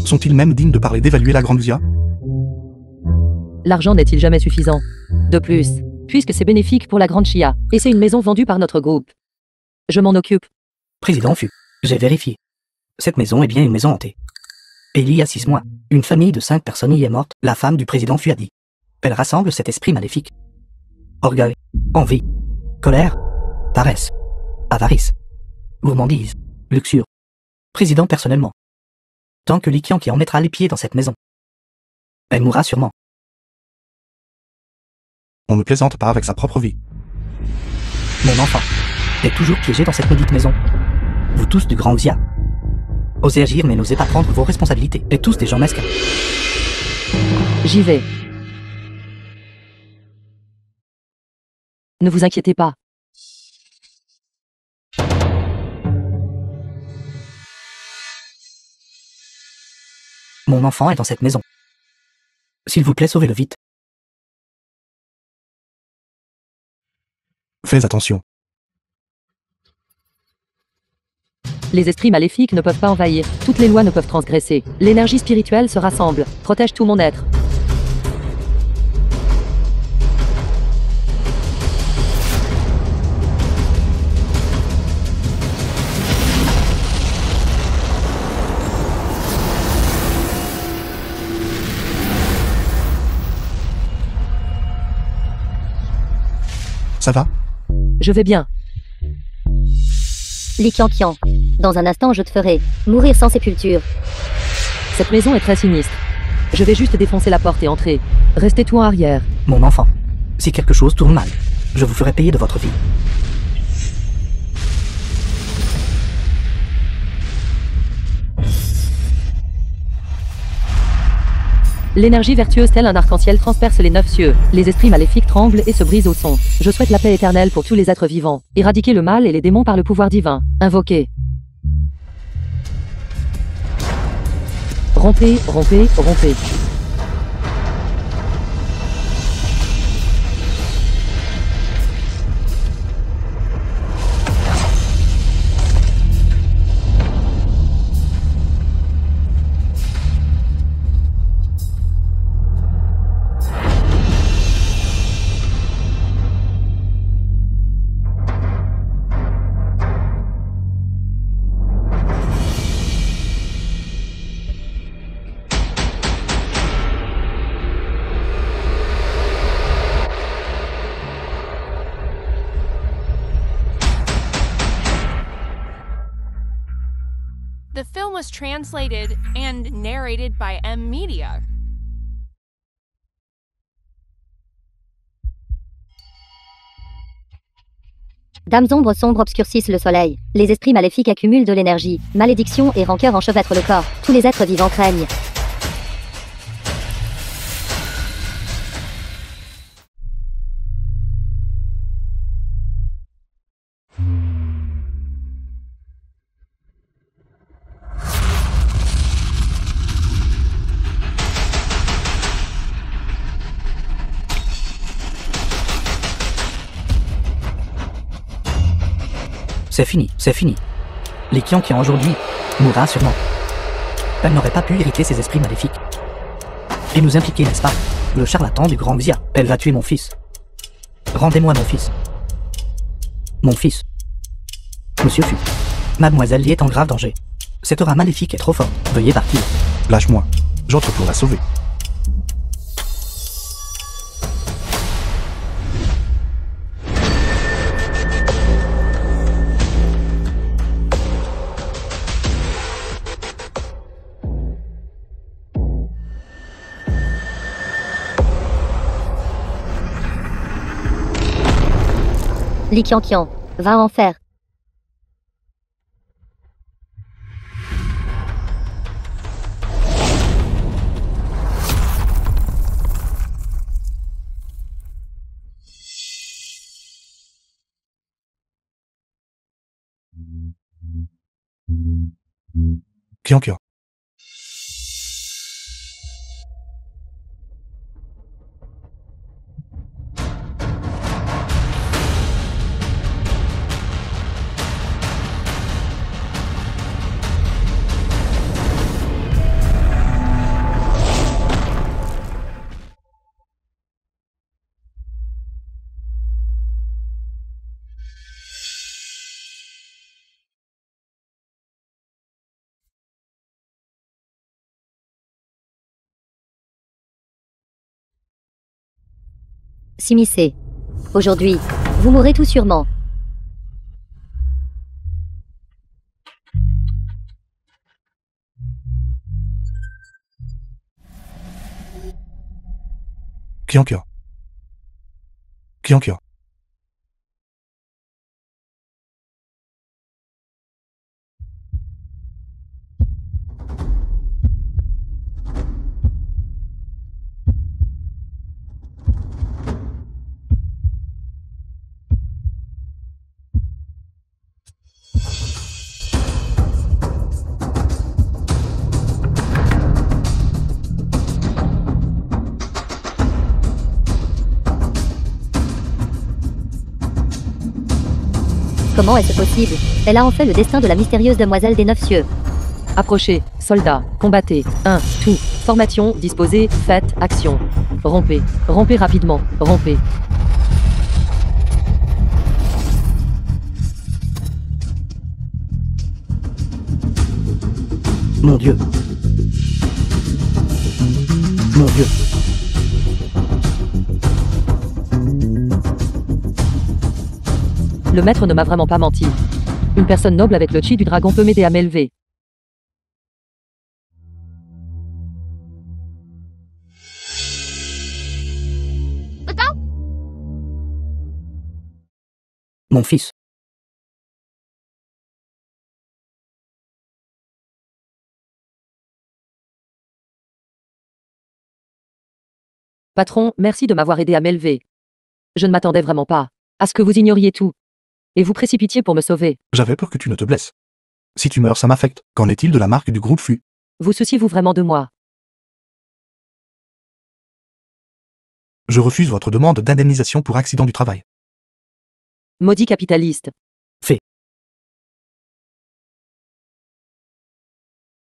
Speaker 1: Sont-ils même dignes de parler d'évaluer la grande Xia?
Speaker 2: L'argent n'est-il jamais suffisant? De plus, puisque c'est bénéfique pour la grande Chia, et c'est une maison vendue par notre groupe. Je m'en occupe.
Speaker 6: Président Fu, j'ai vérifié. Cette maison est bien une maison hantée. Et il y a 6 mois, une famille de 5 personnes y est morte, la femme du président Fu a dit. Elle rassemble cet esprit maléfique. Orgueil, envie, colère, paresse, avarice, gourmandise, luxure. Président personnellement. Tant que Li Qianqi en mettra les pieds dans cette maison, elle mourra sûrement.
Speaker 1: On ne plaisante pas avec sa propre vie.
Speaker 6: Mon enfant est toujours piégé dans cette maudite maison. Vous tous du grand Xia. Osez agir mais n'osez pas prendre vos responsabilités. Et tous des gens mesquins.
Speaker 2: J'y vais. Ne vous inquiétez pas.
Speaker 6: Mon enfant est dans cette maison. S'il vous plaît, sauvez-le vite.
Speaker 1: Fais attention.
Speaker 2: Les esprits maléfiques ne peuvent pas envahir. Toutes les lois ne peuvent transgresser. L'énergie spirituelle se rassemble. Protège tout mon être.
Speaker 1: Ça va?
Speaker 2: Je vais bien.
Speaker 4: Li Qianqian. Dans un instant, je te ferai mourir sans sépulture.
Speaker 2: Cette maison est très sinistre. Je vais juste défoncer la porte et entrer. Restez tout en arrière.
Speaker 6: Mon enfant, si quelque chose tourne mal, je vous ferai payer de votre vie.
Speaker 2: L'énergie vertueuse telle un arc-en-ciel transperce les 9 cieux. Les esprits maléfiques tremblent et se brisent au son. Je souhaite la paix éternelle pour tous les êtres vivants. Éradiquer le mal et les démons par le pouvoir divin. Invoquer. Rompez, rompez, rompez.
Speaker 5: The film was translated and narrated by M Media.
Speaker 4: Dames ombres sombres obscurcissent le soleil. Les esprits maléfiques accumulent de l'énergie. Malédiction et rancœur enchevêtrent le corps. Tous les êtres vivants craignent.
Speaker 6: C'est fini, c'est fini. Li Qianqi aujourd'hui mourra sûrement. Elle n'aurait pas pu hériter ses esprits maléfiques. Et nous impliquer, n'est-ce pas? Le charlatan du grand Xia. Elle va tuer mon fils. Rendez-moi mon fils. Mon fils. Monsieur Fu. Mademoiselle Li est en grave danger. Cette aura maléfique est trop forte. Veuillez partir.
Speaker 1: Lâche-moi. J'entre pour la sauver.
Speaker 4: Li Qianqian, va en faire.
Speaker 1: Qianqian.
Speaker 4: S'immiscer. Aujourd'hui, vous mourrez tout sûrement.
Speaker 1: Qianqian. Qianqian.
Speaker 4: Comment est-ce possible? Elle a en fait le destin de la mystérieuse demoiselle des 9 cieux.
Speaker 2: Approchez, soldats, combattez. 1, tout. Formation, disposez, faites, action. Rompez. Rompez rapidement. Rompez.
Speaker 6: Mon Dieu. Mon Dieu.
Speaker 2: Le maître ne m'a vraiment pas menti. Une personne noble avec le chi du dragon peut m'aider à m'élever.
Speaker 6: Mon fils.
Speaker 2: Patron, merci de m'avoir aidé à m'élever. Je ne m'attendais vraiment pas à ce que vous ignoriez tout. Et vous précipitiez pour me sauver.
Speaker 1: J'avais peur que tu ne te blesses. Si tu meurs, ça m'affecte. Qu'en est-il de la marque du groupe Fu?
Speaker 2: Vous souciez-vous vraiment de moi?
Speaker 1: Je refuse votre demande d'indemnisation pour accident du travail.
Speaker 2: Maudit capitaliste.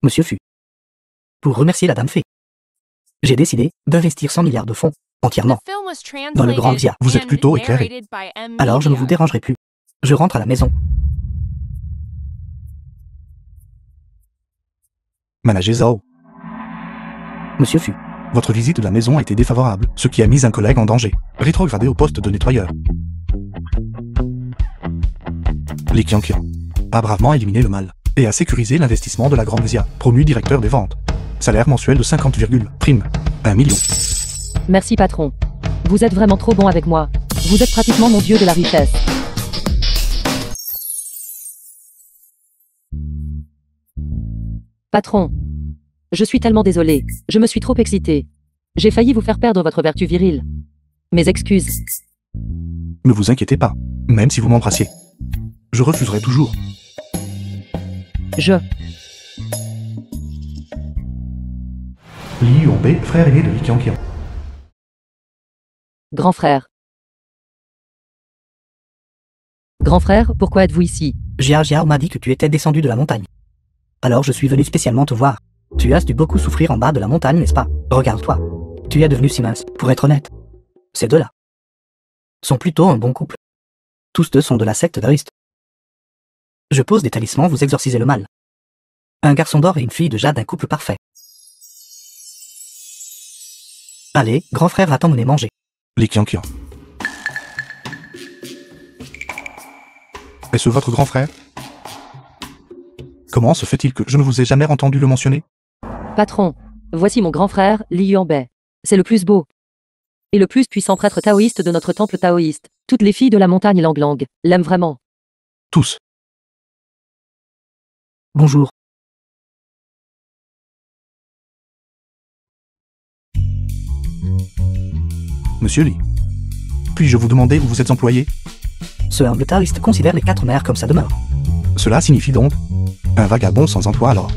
Speaker 6: Monsieur Fu. Pour remercier la Dame Fée, j'ai décidé d'investir 100 milliards de fonds, entièrement,
Speaker 5: Dans
Speaker 6: le grand Xia.
Speaker 1: Vous êtes plutôt éclairé.
Speaker 6: alors je ne vous dérangerai plus. Je rentre à la maison.
Speaker 1: Manager Zhao.
Speaker 6: Monsieur Fu.
Speaker 1: Votre visite de la maison a été défavorable, ce qui a mis un collègue en danger. Rétrogradé au poste de nettoyeur. Li Qianqian a bravement éliminé le mal et a sécurisé l'investissement de la grande Xia, promu directeur des ventes. Salaire mensuel de 50, prime, 1 million.
Speaker 2: Merci patron. Vous êtes vraiment trop bon avec moi. Vous êtes pratiquement mon dieu de la richesse. Patron. Je suis tellement désolé. Je me suis trop excité. J'ai failli vous faire perdre votre vertu virile. Mes excuses.
Speaker 1: Ne vous inquiétez pas, même si vous m'embrassiez. Je refuserai toujours. Li Yongbei, frère aîné de Li Qianqian.
Speaker 2: Grand frère. Grand frère, pourquoi êtes-vous ici?
Speaker 6: Jia Jiao m'a dit que tu étais descendu de la montagne. Alors je suis venu spécialement te voir. Tu as dû beaucoup souffrir en bas de la montagne, n'est-ce pas? Regarde-toi. Tu es devenu si mince. Pour être honnête, ces deux-là sont plutôt un bon couple. Tous deux sont de la secte d'Ariste. Je pose des talismans, vous exorcisez le mal. Un garçon d'or et une fille de jade, un couple parfait. Allez, grand frère va t'emmener manger.
Speaker 1: Li Qianqian. Est-ce votre grand frère? Comment se fait-il que je ne vous ai jamais entendu le mentionner?
Speaker 2: Patron, voici mon grand frère, Li Yongbei. C'est le plus beau. Et le plus puissant prêtre taoïste de notre temple taoïste. Toutes les filles de la montagne Lang Lang l'aiment vraiment.
Speaker 1: Tous.
Speaker 6: Bonjour.
Speaker 1: Monsieur Lee. Puis-je vous demander où vous êtes employé?
Speaker 6: Ce humble taoïste considère les 4 mers comme sa demeure.
Speaker 1: Cela signifie donc un vagabond sans emploi alors.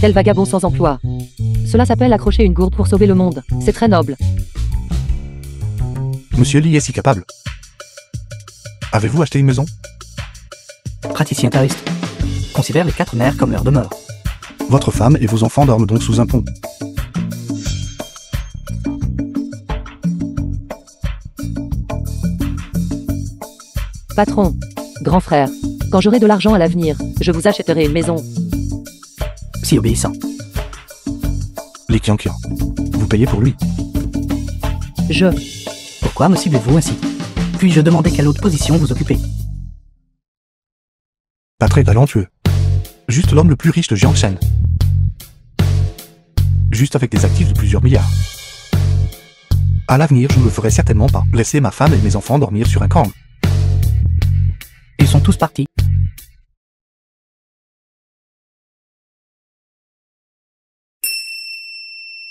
Speaker 2: Quel vagabond sans emploi. Cela s'appelle accrocher une gourde pour sauver le monde. C'est très noble.
Speaker 1: Monsieur Lee est si capable. Avez-vous acheté une maison?
Speaker 6: Praticien taoïste. Considère les 4 mers comme leur demeure.
Speaker 1: Votre femme et vos enfants dorment donc sous un pont.
Speaker 2: Patron, grand frère, quand j'aurai de l'argent à l'avenir, je vous achèterai une maison.
Speaker 6: Si obéissant.
Speaker 1: Lee Kyang-kyang. Vous payez pour lui.
Speaker 6: Pourquoi me ciblez-vous ainsi? Puis-je demander quelle autre position vous occupez?
Speaker 1: Pas très talentueux. Juste l'homme le plus riche de Jiangshan. Juste avec des actifs de plusieurs milliards. À l'avenir, je ne le ferai certainement pas. Laisser ma femme et mes enfants dormir sur un camp.
Speaker 6: Ils sont tous partis.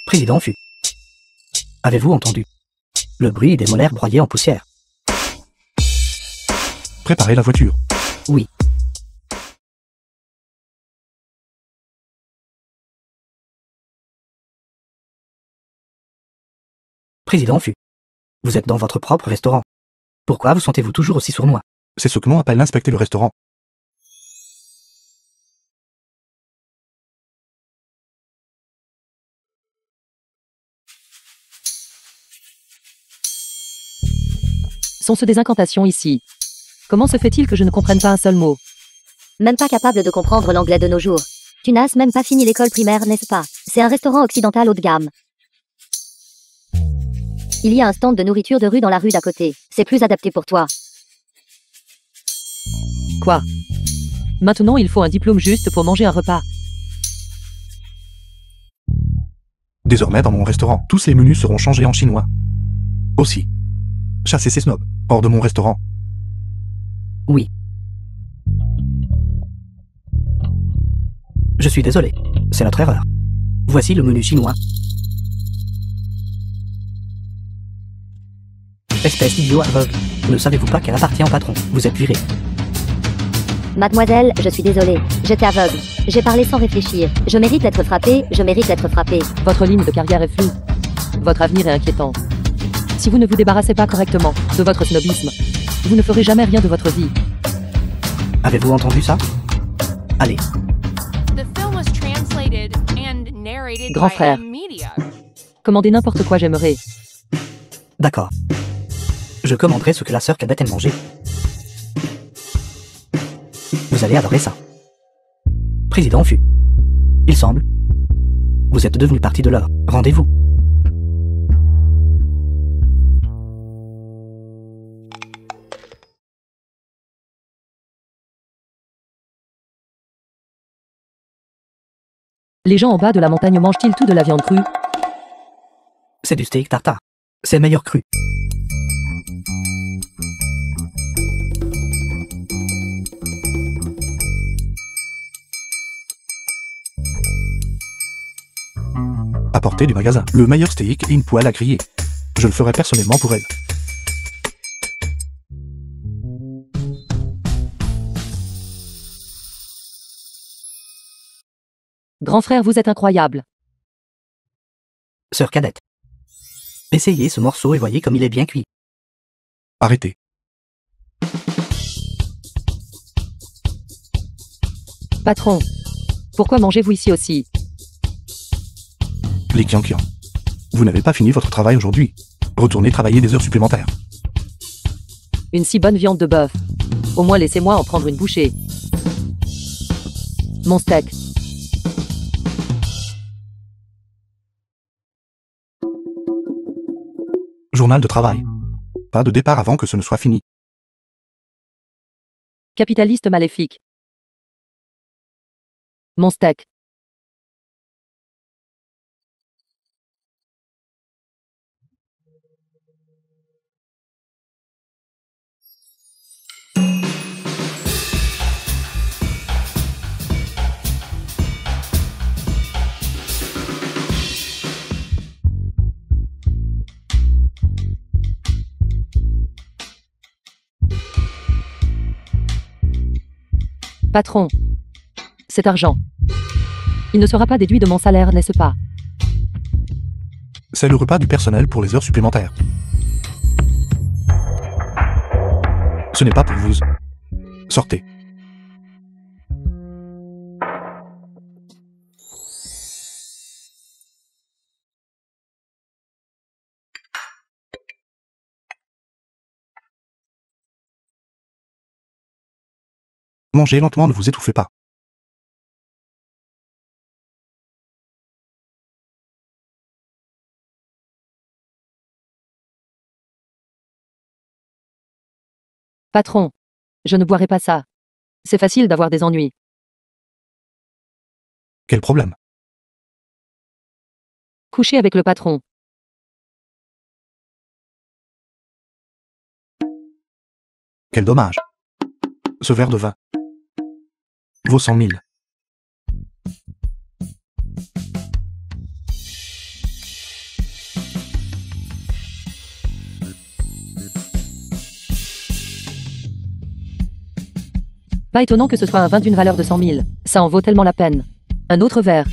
Speaker 6: Président Fu. Avez-vous entendu? Le bruit des molaires broyés en poussière.
Speaker 1: Préparez la voiture.
Speaker 6: Oui. Président Fu. Vous êtes dans votre propre restaurant. Pourquoi vous sentez-vous toujours aussi sournois?
Speaker 1: C'est ce que l'on appelle inspecter le restaurant.
Speaker 2: Sont-ce des incantations ici? Comment se fait-il que je ne comprenne pas un seul mot?
Speaker 4: Même pas capable de comprendre l'anglais de nos jours. Tu n'as même pas fini l'école primaire, n'est-ce pas? C'est un restaurant occidental haut de gamme. Il y a un stand de nourriture de rue dans la rue d'à côté. C'est plus adapté pour toi.
Speaker 2: Quoi? Maintenant il faut un diplôme juste pour manger un repas.
Speaker 1: Désormais, dans mon restaurant, tous les menus seront changés en chinois. Aussi. Chassez ces snobs. Hors de mon restaurant.
Speaker 6: Oui. Je suis désolé. C'est notre erreur. Voici le menu chinois. Espèce d'idiot aveugle. Ne savez-vous pas qu'elle appartient au patron? Vous êtes viré.
Speaker 4: Mademoiselle, je suis désolée. J'étais aveugle. J'ai parlé sans réfléchir. Je mérite d'être frappée, je mérite d'être frappée.
Speaker 2: Votre ligne de carrière est floue. Votre avenir est inquiétant. Si vous ne vous débarrassez pas correctement de votre snobisme, vous ne ferez jamais rien de votre vie.
Speaker 6: Avez-vous entendu ça? Allez.
Speaker 5: The film was translated and narrated
Speaker 2: Grand
Speaker 5: by
Speaker 2: frère.
Speaker 5: Media.
Speaker 2: Commandez n'importe quoi, j'aimerais.
Speaker 6: D'accord. Je commanderai ce que la sœur cadette aime manger. Vous allez adorer ça. Président Fu. Il semble. Vous êtes devenu partie de leur rendez-vous.
Speaker 2: Les gens en bas de la montagne mangent-ils tout de la viande crue?
Speaker 6: C'est du steak tartare. C'est meilleur cru.
Speaker 1: Apportez du magasin. Le meilleur steak et une poêle à griller. Je le ferai personnellement pour elle.
Speaker 2: Grand frère, vous êtes incroyable.
Speaker 6: Sœur cadette. Essayez ce morceau et voyez comme il est bien cuit.
Speaker 1: Arrêtez.
Speaker 2: Patron, pourquoi mangez-vous ici aussi?
Speaker 1: Lee Kyang-kyang. Vous n'avez pas fini votre travail aujourd'hui. Retournez travailler des heures supplémentaires.
Speaker 2: Une si bonne viande de bœuf. Au moins laissez-moi en prendre une bouchée. Mon steak.
Speaker 1: Journal de travail. Pas de départ avant que ce ne soit fini.
Speaker 2: Capitaliste maléfique. Mon steak. Patron. Cet argent. Il ne sera pas déduit de mon salaire, n'est-ce pas?
Speaker 1: C'est le repas du personnel pour les heures supplémentaires. Ce n'est pas pour vous. Sortez. Mangez lentement, ne vous étouffez pas.
Speaker 2: Patron. Je ne boirai pas ça. C'est facile d'avoir des ennuis.
Speaker 1: Quel problème?
Speaker 2: Coucher avec le patron.
Speaker 1: Quel dommage. Ce verre de vin vaut 100 000.
Speaker 2: Pas étonnant que ce soit un vin d'une valeur de 100 000. Ça en vaut tellement la peine. Un autre verre.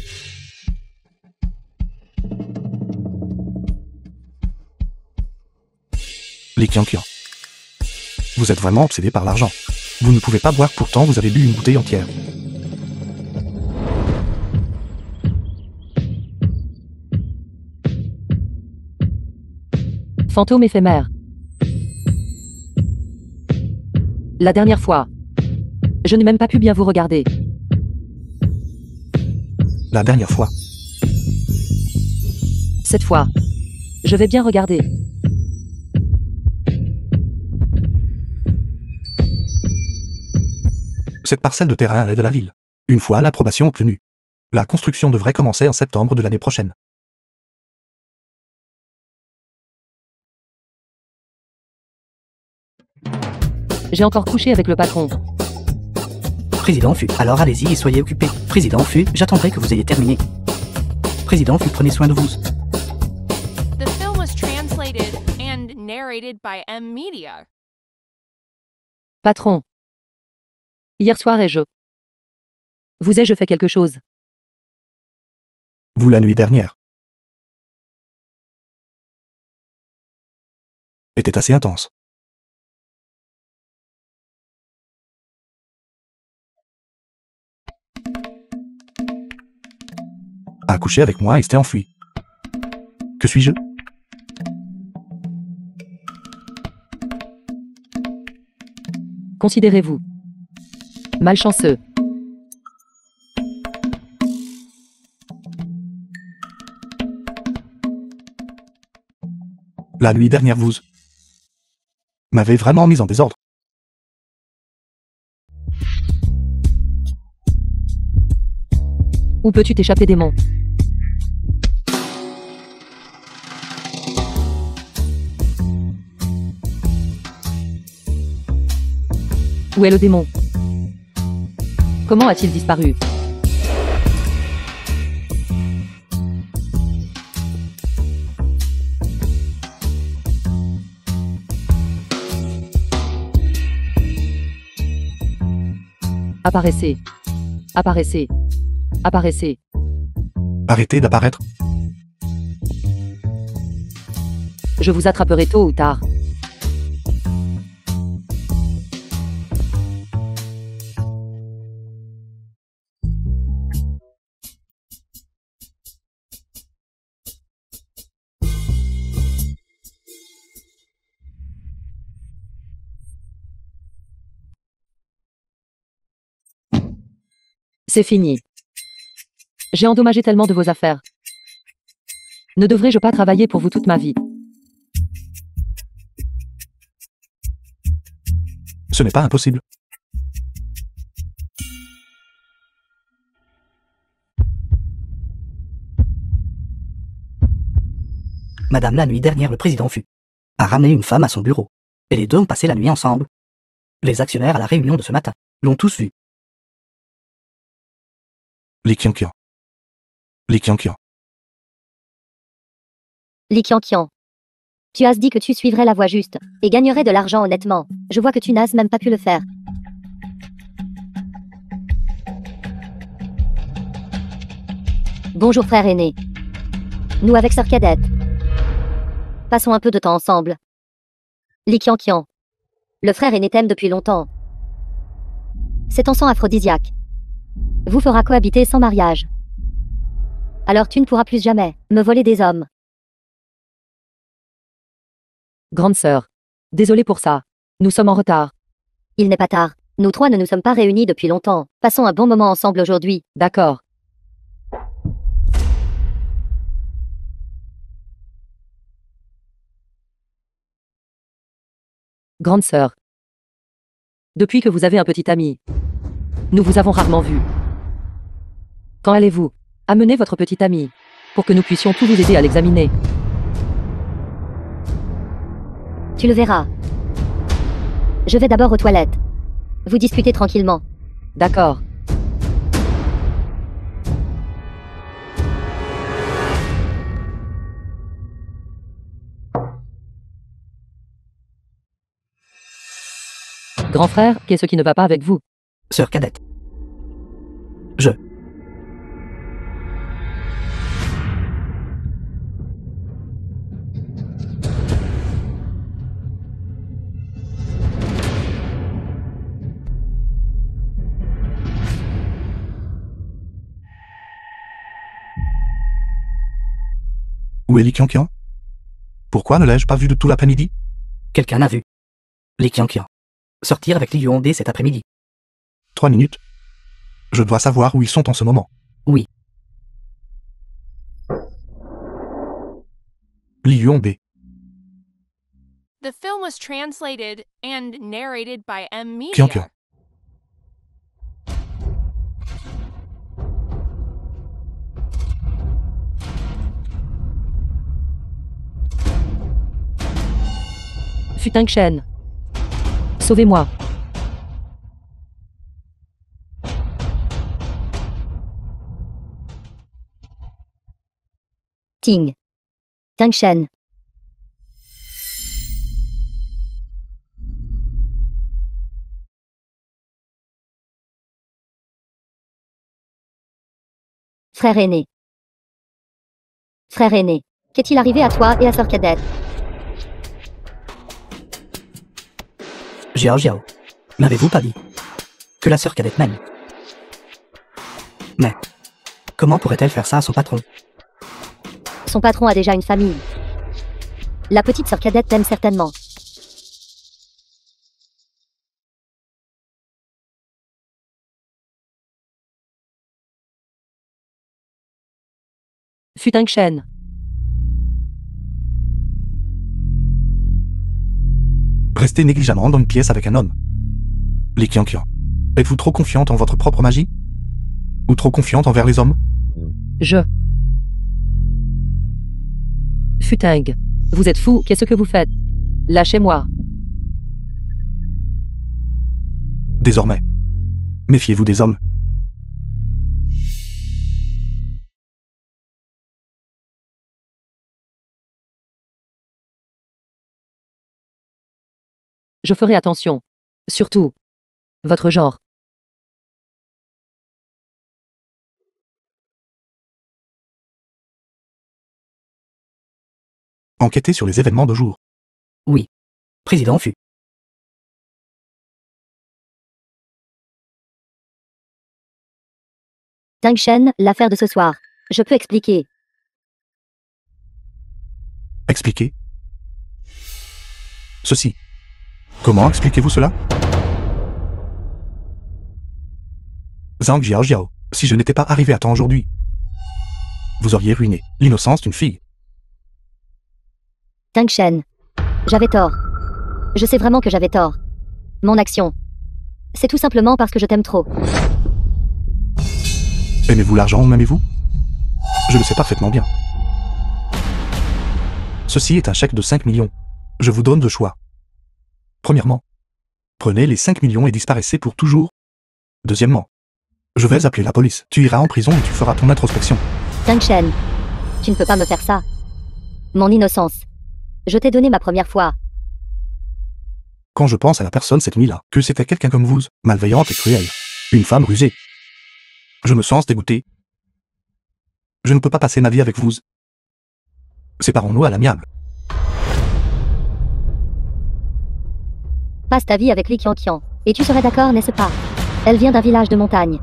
Speaker 1: Les Kiankian. Vous êtes vraiment obsédé par l'argent. Vous ne pouvez pas boire, pourtant vous avez bu une bouteille entière.
Speaker 2: Fantôme éphémère. La dernière fois. Je n'ai même pas pu bien vous regarder.
Speaker 1: La dernière fois.
Speaker 2: Cette fois. Je vais bien regarder.
Speaker 1: Cette parcelle de terrain est de la ville. Une fois l'approbation obtenue, la construction devrait commencer en septembre de l'année prochaine.
Speaker 2: J'ai encore couché avec le patron.
Speaker 6: Président Fu, alors allez-y et soyez occupé. Président Fu, j'attendrai que vous ayez terminé. Président Fu, prenez soin de vous.
Speaker 5: The film was translated and narrated by M Media.
Speaker 2: Patron. Hier soir ai-je fait quelque chose?
Speaker 1: Vous la nuit dernière. Était assez intense. A couché avec moi et s'était enfui. Que suis-je?
Speaker 2: Considérez-vous malchanceux.
Speaker 1: La nuit dernière vous m'avez vraiment mis en désordre.
Speaker 2: Où peux-tu t'échapper, démon? Où est le démon? Comment a-t-il disparu? Apparaissez. Apparaissez. Apparaissez.
Speaker 1: Arrêtez d'apparaître.
Speaker 2: Je vous attraperai tôt ou tard. C'est fini. J'ai endommagé tellement de vos affaires. Ne devrais-je pas travailler pour vous toute ma vie?
Speaker 1: Ce n'est pas impossible.
Speaker 6: Madame, la nuit dernière, le président Fu a ramené une femme à son bureau. Et les deux ont passé la nuit ensemble. Les actionnaires à la réunion de ce matin l'ont tous vu.
Speaker 1: Les Kiankian. Les Kiankian.
Speaker 4: Li Qianqian. Tu as dit que tu suivrais la voie juste et gagnerais de l'argent honnêtement. Je vois que tu n'as même pas pu le faire. Bonjour frère aîné. Nous avec sœur cadette. Passons un peu de temps ensemble. Li Qianqian. Le frère aîné t'aime depuis longtemps. Cet encens aphrodisiaque vous fera cohabiter sans mariage. Alors tu ne pourras plus jamais me voler des hommes.
Speaker 2: Grande sœur. Désolé pour ça. Nous sommes en retard.
Speaker 4: Il n'est pas tard. Nous trois ne nous sommes pas réunis depuis longtemps. Passons un bon moment ensemble aujourd'hui.
Speaker 2: D'accord. Grande sœur. Depuis que vous avez un petit ami, nous vous avons rarement vu. Quand allez-vous amener votre petit ami pour que nous puissions tous vous aider à l'examiner?
Speaker 4: Tu le verras. Je vais d'abord aux toilettes. Vous discutez tranquillement.
Speaker 2: D'accord. Grand frère, qu'est-ce qui ne va pas avec vous?
Speaker 6: Sœur cadette.
Speaker 1: Où est Li Qianqian? Pourquoi ne l'ai-je pas vu de tout l'après-midi?
Speaker 6: Quelqu'un l'a vu. Li Qianqian. Sortir avec Li Yuande cet après-midi.
Speaker 1: 3 minutes. Je dois savoir où ils sont en ce moment.
Speaker 6: Oui.
Speaker 1: Li Yuande.
Speaker 5: The film was translated and narrated by M. Media.
Speaker 1: Qianqian.
Speaker 2: Futang Shen. Sauvez-moi.
Speaker 4: Ting. Tangshen. Frère aîné. Frère aîné. Qu'est-il arrivé à toi et à sœur cadette?
Speaker 6: Jiao Jiao. M'avez-vous pas dit que la sœur cadette m'aime? Mais comment pourrait-elle faire ça à son patron?
Speaker 4: Son patron a déjà une famille. La petite sœur cadette t'aime certainement.
Speaker 2: Futang Shen.
Speaker 1: Restez négligemment dans une pièce avec un homme. Li Qianqian. Êtes-vous trop confiante en votre propre magie? Ou trop confiante envers les hommes?
Speaker 2: Futang. Vous êtes fou, qu'est-ce que vous faites? Lâchez-moi.
Speaker 1: Désormais. Méfiez-vous des hommes.
Speaker 2: Je ferai attention. Surtout. Votre genre.
Speaker 1: Enquêtez sur les événements de jour.
Speaker 6: Oui. Président Fu.
Speaker 4: Tangshen, l'affaire de ce soir. Je peux expliquer.
Speaker 1: Expliquez. Ceci. Comment expliquez-vous cela? Zhang Jiao Jiao, si je n'étais pas arrivé à temps aujourd'hui, vous auriez ruiné l'innocence d'une fille.
Speaker 4: Tangshen. J'avais tort. Je sais vraiment que j'avais tort. Mon action. C'est tout simplement parce que je t'aime trop.
Speaker 1: Aimez-vous l'argent ou m'aimez-vous? Je le sais parfaitement bien. Ceci est un chèque de 5 millions. Je vous donne 2 choix. Premièrement, prenez les 5 millions et disparaissez pour toujours. Deuxièmement, je vais appeler la police. Tu iras en prison et tu feras ton introspection.
Speaker 4: Tangshen. Tu ne peux pas me faire ça. Mon innocence. Je t'ai donné ma première fois.
Speaker 1: Quand je pense à la personne cette nuit-là, que c'était quelqu'un comme vous, malveillante et cruelle, une femme rusée, je me sens dégoûté. Je ne peux pas passer ma vie avec vous. Séparons-nous à l'amiable.
Speaker 4: Passe ta vie avec Li Qianqian. Et tu serais d'accord, n'est-ce pas? Elle vient d'un village de montagne.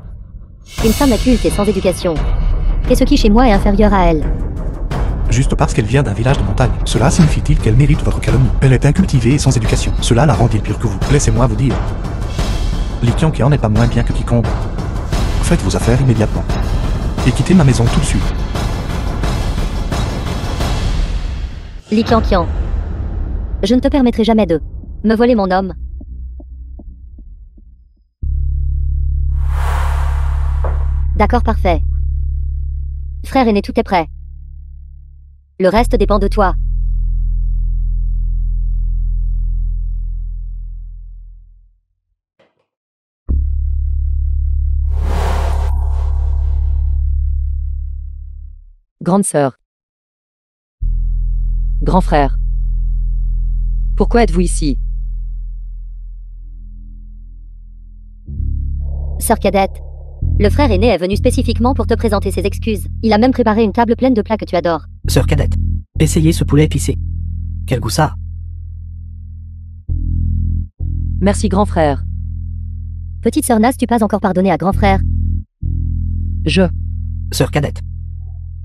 Speaker 4: Une femme inculte et sans éducation. Et ce qui chez moi est inférieur à elle.
Speaker 1: Juste parce qu'elle vient d'un village de montagne, cela signifie-t-il qu'elle mérite votre calomnie? Elle est incultivée et sans éducation. Cela la rend-il pire que vous? Laissez-moi vous dire. Li Qianqian n'est pas moins bien que quiconque. Faites vos affaires immédiatement. Et quittez ma maison tout de suite.
Speaker 4: Li Qianqian. Je ne te permettrai jamais de me voler mon homme. D'accord, parfait. Frère aîné, tout est prêt. Le reste dépend de toi.
Speaker 2: Grande sœur. Grand frère. Pourquoi êtes-vous ici?
Speaker 4: Sœur cadette. Le frère aîné est venu spécifiquement pour te présenter ses excuses. Il a même préparé une table pleine de plats que tu adores.
Speaker 6: Sœur cadette, essayez ce poulet épicé. Quel goût ça a?
Speaker 2: Merci grand frère.
Speaker 4: Petite sœur, n'as-tu pas encore pardonné à grand frère?
Speaker 2: Je.
Speaker 6: Sœur cadette,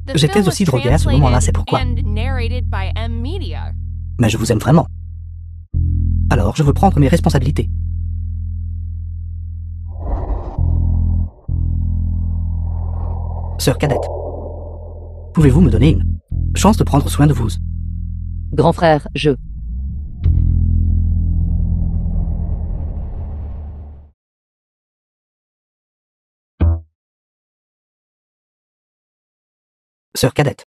Speaker 5: The
Speaker 6: J'étais
Speaker 5: film was
Speaker 6: aussi drogué à ce moment-là, c'est pourquoi.
Speaker 5: translated and narrated by M Media.
Speaker 6: mais je vous aime vraiment. Alors je veux prendre mes responsabilités. Sœur cadette, pouvez-vous me donner une chance de prendre soin de vous?
Speaker 2: Grand frère, je.
Speaker 6: Sœur cadette,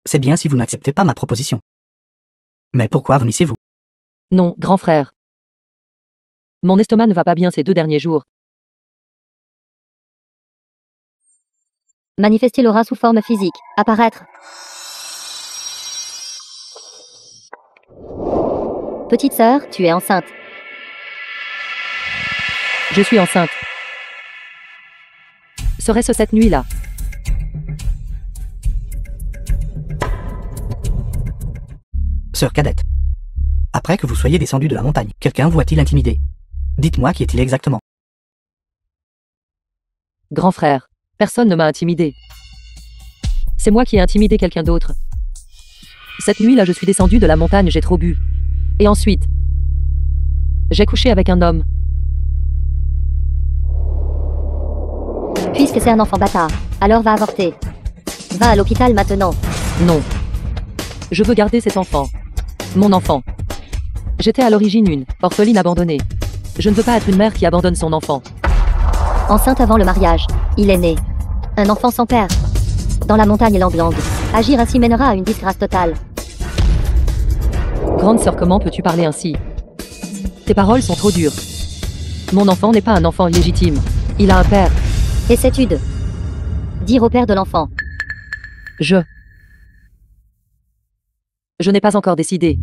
Speaker 6: c'est bien si vous n'acceptez pas ma proposition. Mais pourquoi vomissez-vous?
Speaker 2: Non, grand frère. Mon estomac ne va pas bien ces 2 derniers jours.
Speaker 4: Manifester l'aura sous forme physique. Apparaître. Petite sœur, tu es enceinte.
Speaker 2: Je suis enceinte. Serait-ce cette nuit-là?
Speaker 6: Sœur cadette, après que vous soyez descendu de la montagne, quelqu'un vous a-t-il intimidé? Dites-moi qui est-il exactement?
Speaker 2: Grand frère, personne ne m'a intimidé. C'est moi qui ai intimidé quelqu'un d'autre. Cette nuit-là, je suis descendu de la montagne, j'ai trop bu. Et ensuite, j'ai couché avec un homme.
Speaker 4: Puisque c'est un enfant bâtard, alors va avorter. Va à l'hôpital maintenant.
Speaker 2: Non. Je veux garder cet enfant. Mon enfant. J'étais à l'origine une orpheline abandonnée. Je ne veux pas être une mère qui abandonne son enfant.
Speaker 4: Enceinte avant le mariage. Il est né. Un enfant sans père. Dans la montagne Langlang. Agir ainsi mènera à une disgrâce totale.
Speaker 2: Grande sœur, comment peux-tu parler ainsi? Tes paroles sont trop dures. Mon enfant n'est pas un enfant illégitime. Il a un père.
Speaker 4: Et sais-tu de dire au père de l'enfant?
Speaker 2: Je n'ai pas encore décidé.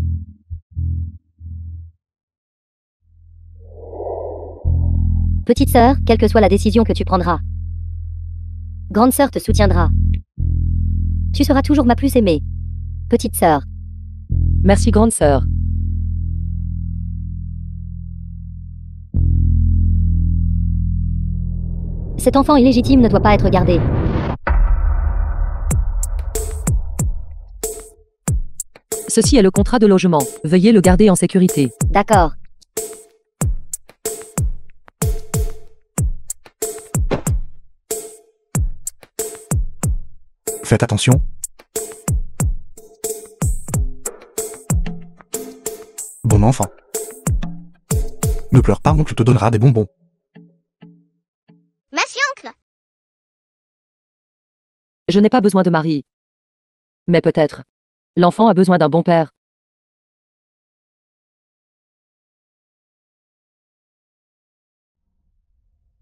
Speaker 4: Petite sœur, quelle que soit la décision que tu prendras, grande sœur te soutiendra. Tu seras toujours ma plus aimée. Petite sœur.
Speaker 2: Merci grande sœur.
Speaker 4: Cet enfant illégitime ne doit pas être gardé.
Speaker 2: Ceci est le contrat de logement. Veuillez le garder en sécurité.
Speaker 4: D'accord.
Speaker 1: Faites attention. Bon enfant. Ne pleure pas, oncle te donnera des bonbons.
Speaker 7: Merci, oncle.
Speaker 2: Je n'ai pas besoin de mari. Mais peut-être. L'enfant a besoin d'un bon père.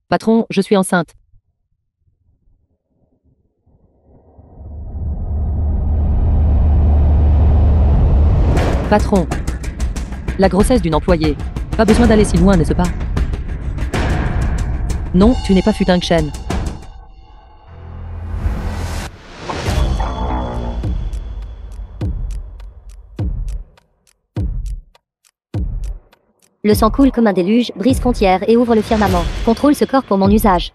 Speaker 2: Patron, je suis enceinte. Patron. La grossesse d'une employée. Pas besoin d'aller si loin, n'est-ce pas? Non, tu n'es pas Fu Dingchen.
Speaker 4: Le sang coule comme un déluge, brise frontières et ouvre le firmament. Contrôle ce corps pour mon usage.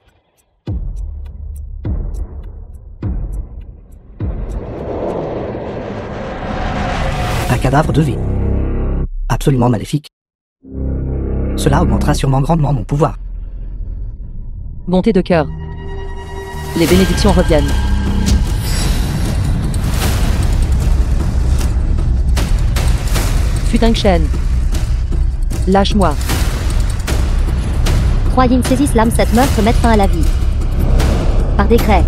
Speaker 6: Un cadavre de vie. Absolument maléfique. Cela augmentera sûrement grandement mon pouvoir.
Speaker 2: Bonté de cœur. Les bénédictions reviennent. Futing Shen. Lâche-moi.
Speaker 4: Croying saisisse l'âme, cette meurtre mette fin à la vie. Par décret.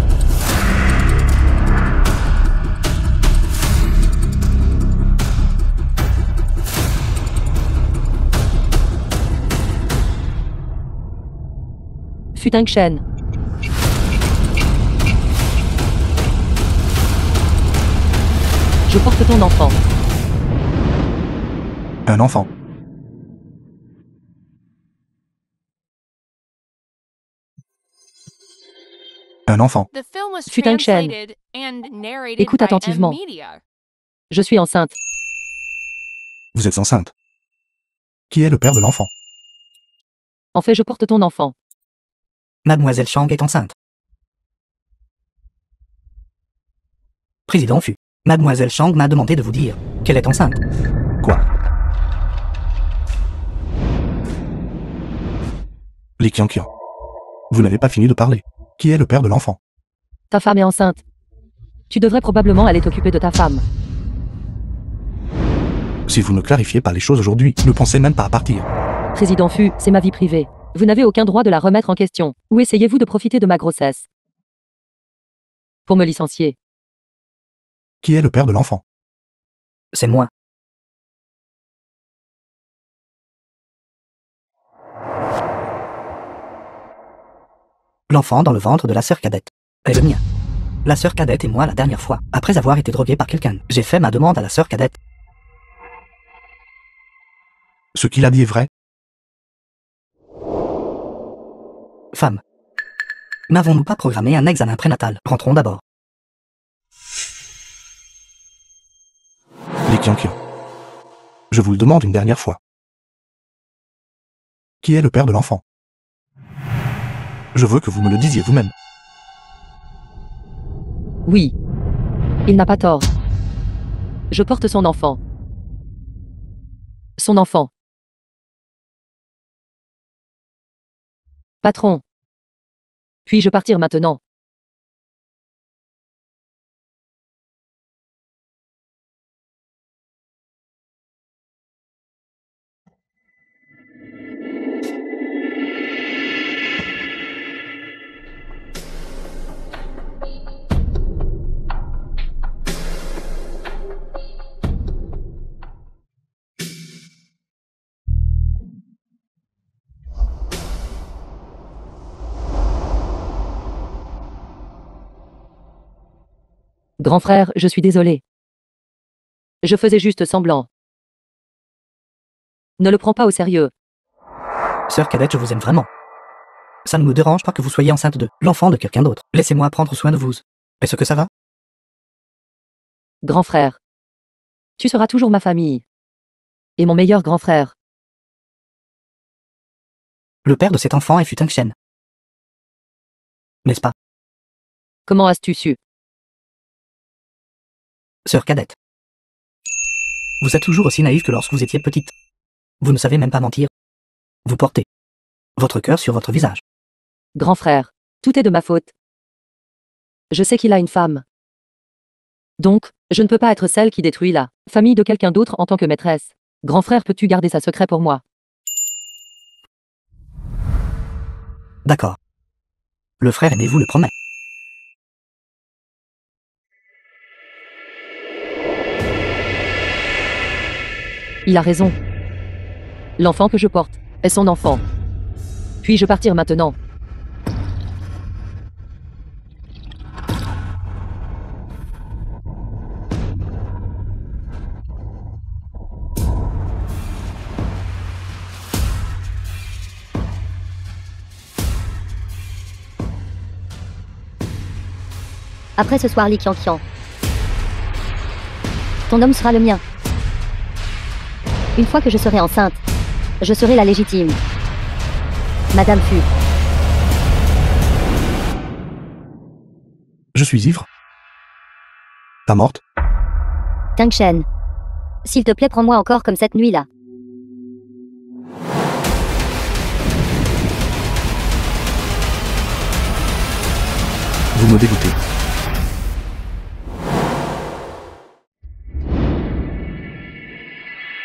Speaker 2: Futing Shen. Je porte ton enfant.
Speaker 1: Un enfant. Un enfant.
Speaker 5: The film was
Speaker 2: Futing Shen.
Speaker 5: translated and narrated
Speaker 2: Écoute
Speaker 5: by
Speaker 2: attentivement.
Speaker 5: M-Media.
Speaker 2: Je suis enceinte.
Speaker 1: Vous êtes enceinte. Qui est le père de l'enfant?
Speaker 2: En fait, je porte ton enfant.
Speaker 6: Mademoiselle Chang est enceinte. Président Fu. Mademoiselle Chang m'a demandé de vous dire qu'elle est enceinte.
Speaker 1: Quoi? Li Qianqian. Vous n'avez pas fini de parler. Qui est le père de l'enfant?
Speaker 2: Ta femme est enceinte. Tu devrais probablement aller t'occuper de ta femme.
Speaker 1: Si vous ne clarifiez pas les choses aujourd'hui, ne pensez même pas à partir.
Speaker 2: Président Fu, c'est ma vie privée. Vous n'avez aucun droit de la remettre en question. Ou essayez-vous de profiter de ma grossesse pour me licencier?
Speaker 1: Qui est le père de l'enfant?
Speaker 6: C'est moi. L'enfant dans le ventre de la sœur cadette est le mien. La sœur cadette et moi la dernière fois, après avoir été droguée par quelqu'un, j'ai fait ma demande à la sœur cadette.
Speaker 1: Ce qu'il a dit est vrai?
Speaker 6: Femme. N'avons-nous pas programmé un examen prénatal? Rentrons d'abord.
Speaker 1: Li Qianqian. Je vous le demande une dernière fois. Qui est le père de l'enfant? Je veux que vous me le disiez vous-même.
Speaker 2: Oui. Il n'a pas tort. Je porte son enfant. Son enfant. Patron. Puis-je partir maintenant? Grand frère, je suis désolé. Je faisais juste semblant. Ne le prends pas au sérieux.
Speaker 6: Sœur cadette, je vous aime vraiment. Ça ne me dérange pas que vous soyez enceinte de l'enfant de quelqu'un d'autre. Laissez-moi prendre soin de vous. Est-ce que ça va?
Speaker 2: Grand frère. Tu seras toujours ma famille. Et mon meilleur grand frère.
Speaker 6: Le père de cet enfant est Futing Shen. N'est-ce pas?
Speaker 2: Comment as-tu su?
Speaker 6: Sœur cadette. Vous êtes toujours aussi naïve que lorsque vous étiez petite. Vous ne savez même pas mentir. Vous portez votre cœur sur votre visage.
Speaker 2: Grand frère, tout est de ma faute. Je sais qu'il a une femme. Donc, je ne peux pas être celle qui détruit la famille de quelqu'un d'autre en tant que maîtresse. Grand frère, peux-tu garder ça secret pour moi?
Speaker 6: D'accord. Le frère aimé vous le promet.
Speaker 2: Il a raison. L'enfant que je porte est son enfant. Puis-je partir maintenant?
Speaker 4: Après ce soir, Li Qianqian. Ton homme sera le mien. Une fois que je serai enceinte, Je serai la légitime. Madame Fu.
Speaker 1: Je suis ivre. Pas morte.
Speaker 4: Tang Shen. S'il te plaît, prends-moi encore comme cette nuit-là.
Speaker 1: Vous me dégoûtez.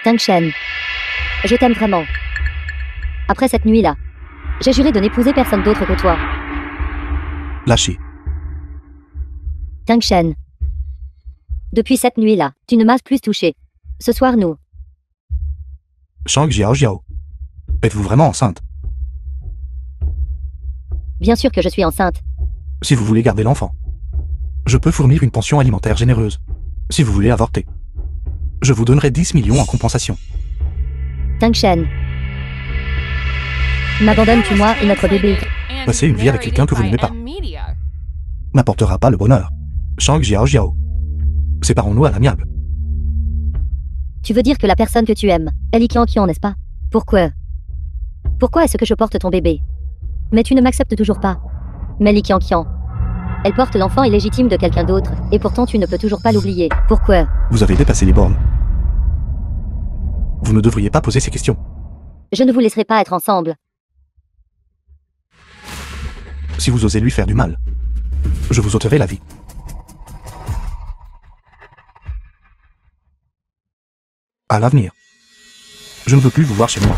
Speaker 4: Tang Shen. Je t'aime vraiment. Après cette nuit-là, j'ai juré de n'épouser personne d'autre que toi.
Speaker 1: Lâchez.
Speaker 4: Tang Shen. Depuis cette nuit-là, tu ne m'as plus touché. Ce soir, nous.
Speaker 1: Shang Jiao Jiao. Êtes-vous vraiment enceinte?
Speaker 4: Bien sûr que je suis enceinte.
Speaker 1: Si vous voulez garder l'enfant, je peux fournir une pension alimentaire généreuse. Si vous voulez avorter, je vous donnerai 10 millions en compensation.
Speaker 4: Tang Shen. M'abandonnes-tu moi et notre bébé?
Speaker 1: Passer une vie avec quelqu'un que vous n'aimez pas n'apportera pas le bonheur. Shang Jiao Jiao. Séparons-nous à l'amiable.
Speaker 4: Tu veux dire que la personne que tu aimes est Li Qianqian, n'est-ce pas? Pourquoi? Pourquoi est-ce que je porte ton bébé? Mais tu ne m'acceptes toujours pas. Mais Li Qianqian. Elle porte l'enfant illégitime de quelqu'un d'autre, et pourtant tu ne peux toujours pas l'oublier. Pourquoi?
Speaker 1: Vous avez dépassé les bornes. Vous ne devriez pas poser ces questions.
Speaker 4: Je ne vous laisserai pas être ensemble.
Speaker 1: Si vous osez lui faire du mal, je vous ôterai la vie. À l'avenir, je ne veux plus vous voir chez moi.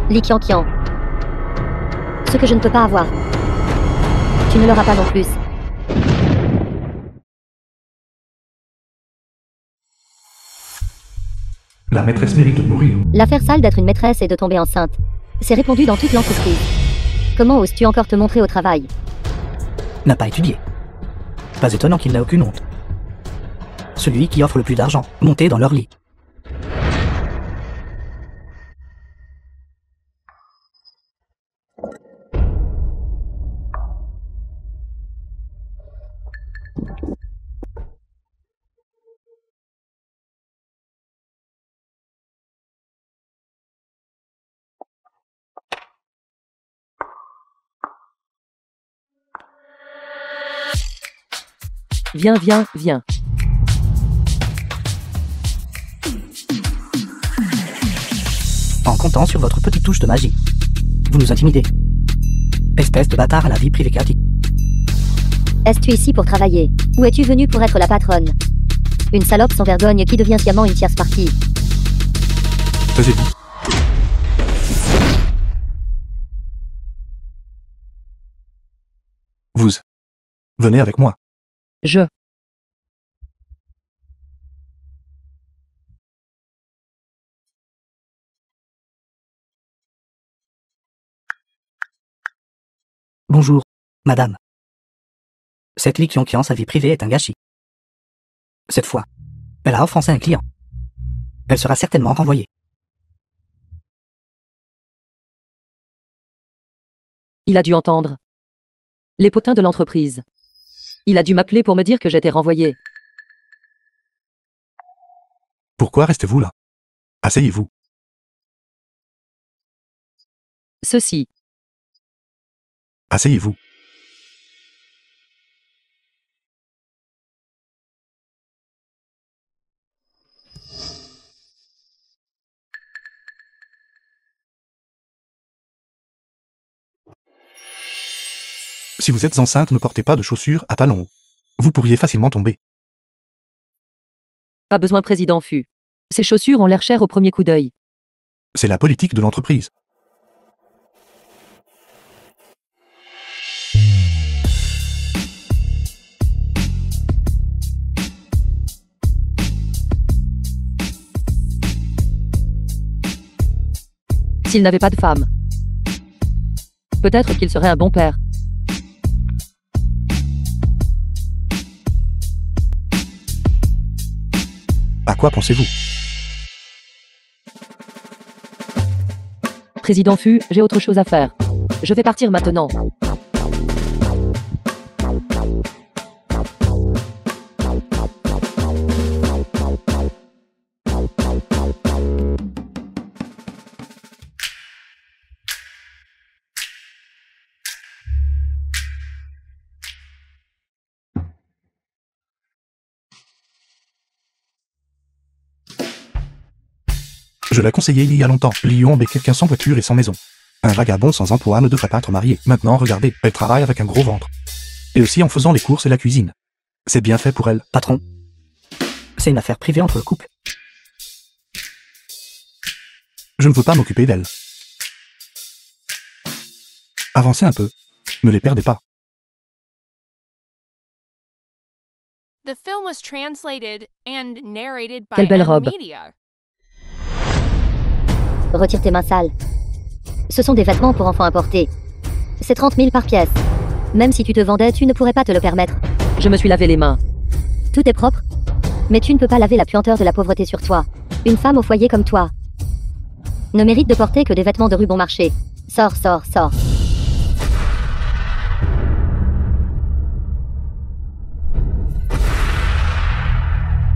Speaker 4: Li Qianqian. Ce que je ne peux pas avoir. Tu ne l'auras pas non plus.
Speaker 1: La maîtresse mérite de mourir.
Speaker 4: L'affaire sale d'être une maîtresse et de tomber enceinte. C'est répandu dans toute l'entreprise. Comment oses-tu encore te montrer au travail?
Speaker 6: N'a pas étudié. Pas étonnant qu'il n'a aucune honte. Celui qui offre le plus d'argent, monté dans leur lit.
Speaker 2: Viens, viens, viens.
Speaker 6: En comptant sur votre petite touche de magie. Vous nous intimidez. Espèce de bâtard à la vie privée chaotique.
Speaker 4: Es-tu ici pour travailler? Ou es-tu venu pour être la patronne? Une salope sans vergogne qui devient sciemment une tierce partie.
Speaker 1: Taisez-vous. Vous. Venez avec moi.
Speaker 2: Je.
Speaker 6: Bonjour, madame. Cette Li Qianqian, sa vie privée est un gâchis. Cette fois, elle a offensé un client. Elle sera certainement renvoyée.
Speaker 2: Il a dû entendre. Les potins de l'entreprise. Il a dû m'appeler pour me dire que j'étais renvoyé.
Speaker 1: Pourquoi restez-vous là? Asseyez-vous.
Speaker 2: Ceci.
Speaker 1: Asseyez-vous. Si vous êtes enceinte, ne portez pas de chaussures à talons hauts. Vous pourriez facilement tomber.
Speaker 2: Pas besoin, président Fu. Ces chaussures ont l'air chères au premier coup d'œil.
Speaker 1: C'est la politique de l'entreprise.
Speaker 2: S'il n'avait pas de femme. Peut-être qu'il serait un bon père.
Speaker 1: À quoi pensez-vous?
Speaker 2: Président Fu, j'ai autre chose à faire. Je vais partir maintenant.
Speaker 1: Je l'ai conseillé il y a longtemps. Lyon est quelqu'un sans voiture et sans maison. Un vagabond sans emploi ne devrait pas être marié. Maintenant, regardez, elle travaille avec un gros ventre. Et aussi en faisant les courses et la cuisine. C'est bien fait pour elle.
Speaker 6: Patron, c'est une affaire privée entre le couple.
Speaker 1: Je ne veux pas m'occuper d'elle. Avancez un peu. Ne les perdez pas.
Speaker 5: The film was translated and narrated by
Speaker 2: Quelle belle robe.
Speaker 5: Media.
Speaker 4: Retire tes mains sales. Ce sont des vêtements pour enfants importés. C'est 30 000 par pièce. Même si tu te vendais, tu ne pourrais pas te le permettre.
Speaker 2: Je me suis lavé les mains.
Speaker 4: Tout est propre. Mais tu ne peux pas laver la puanteur de la pauvreté sur toi. Une femme au foyer comme toi ne mérite de porter que des vêtements de rue bon marché. Sors, sors, sors.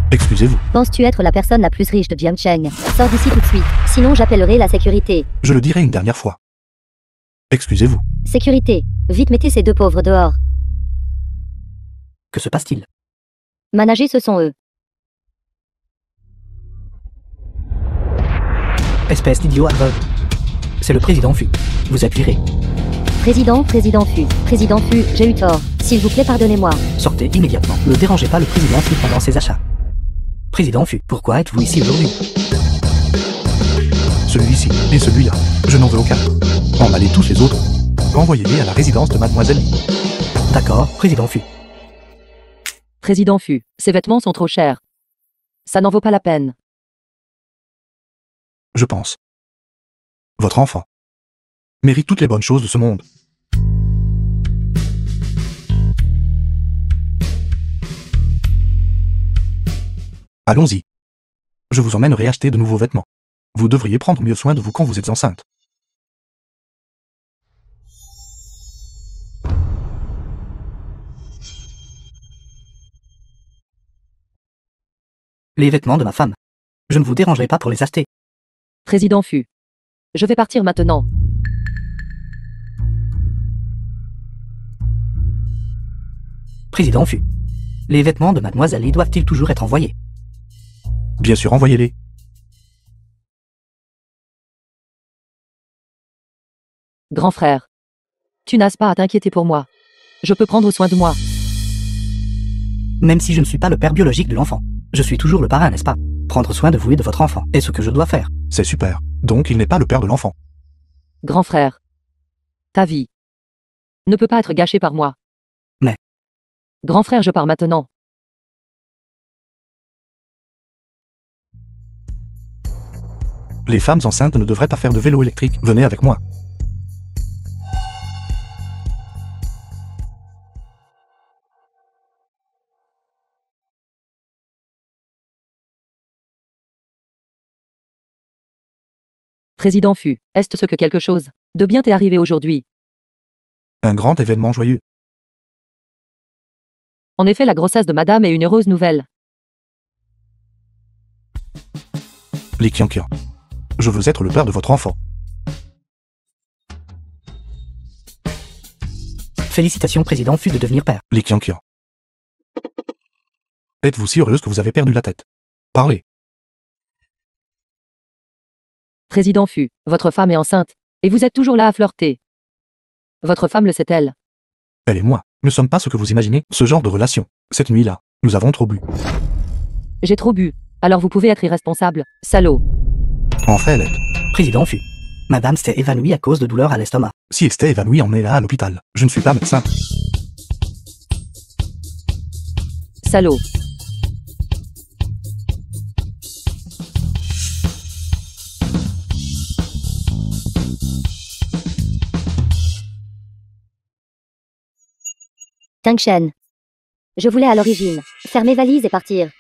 Speaker 1: Excusez-vous.
Speaker 4: Penses-tu être la personne la plus riche de Jiangcheng? Sors d'ici tout de suite. Sinon j'appellerai la sécurité.
Speaker 1: Je le dirai une dernière fois. Excusez-vous.
Speaker 4: Sécurité. Vite mettez ces deux pauvres dehors.
Speaker 6: Que se passe-t-il?
Speaker 4: Managers, ce sont eux.
Speaker 6: Espèce d'idiot aveugle. C'est le président Fu. Vous êtes viré.
Speaker 4: Président Fu, j'ai eu tort. S'il vous plaît, pardonnez-moi.
Speaker 6: Sortez immédiatement. Ne dérangez pas le président Fu pendant ses achats. Président Fu, pourquoi êtes-vous ici aujourd'hui?
Speaker 1: Celui-ci et celui-là. Je n'en veux aucun. Emballez tous les autres. Envoyez-les à la résidence de Mademoiselle Lee.
Speaker 6: D'accord, président Fu.
Speaker 2: Président Fu, ces vêtements sont trop chers. Ça n'en vaut pas la peine.
Speaker 1: Je pense. Votre enfant mérite toutes les bonnes choses de ce monde. Allons-y. Je vous emmènerai acheter de nouveaux vêtements. Vous devriez prendre mieux soin de vous quand vous êtes enceinte.
Speaker 6: Les vêtements de ma femme. Je ne vous dérangerai pas pour les acheter.
Speaker 2: Président Fu. Je vais partir maintenant.
Speaker 6: Président Fu. Les vêtements de Mademoiselle Lee doivent-ils toujours être envoyés?
Speaker 1: Bien sûr, envoyez-les.
Speaker 2: Grand frère. Tu n'as pas à t'inquiéter pour moi. Je peux prendre soin de moi.
Speaker 6: Même si je ne suis pas le père biologique de l'enfant, je suis toujours le parrain, n'est-ce pas? Prendre soin de vous et de votre enfant est ce que je dois faire.
Speaker 1: C'est super. Donc il n'est pas le père de l'enfant.
Speaker 2: Grand frère. Ta vie ne peut pas être gâchée par moi.
Speaker 6: Mais...
Speaker 2: Grand frère, je pars maintenant.
Speaker 1: Les femmes enceintes ne devraient pas faire de vélo électrique. Venez avec moi.
Speaker 2: Président Fu, est-ce que quelque chose de bien t'est arrivé aujourd'hui?
Speaker 1: Un grand événement joyeux.
Speaker 2: En effet, la grossesse de madame est une heureuse nouvelle.
Speaker 1: Les Kiankian. Je veux être le père de votre enfant.
Speaker 6: Félicitations, président Fu, de devenir père.
Speaker 1: Les Kiankian. Êtes-vous si heureuse que vous avez perdu la tête? Parlez.
Speaker 2: Président Fu, votre femme est enceinte, et vous êtes toujours là à flirter. Votre femme le sait-elle?
Speaker 1: Elle et moi ne sommes pas ce que vous imaginez, ce genre de relation. Cette nuit-là, nous avons trop bu.
Speaker 2: J'ai trop bu, alors vous pouvez être irresponsable, salaud.
Speaker 1: En fait, elle est.
Speaker 6: Président Fu. Madame s'est évanouie à cause de douleurs à l'estomac.
Speaker 1: Si elle s'était évanouie, on est là à l'hôpital. Je ne suis pas médecin.
Speaker 2: Salaud.
Speaker 4: Tangshen. Je voulais à l'origine faire mes valises et partir.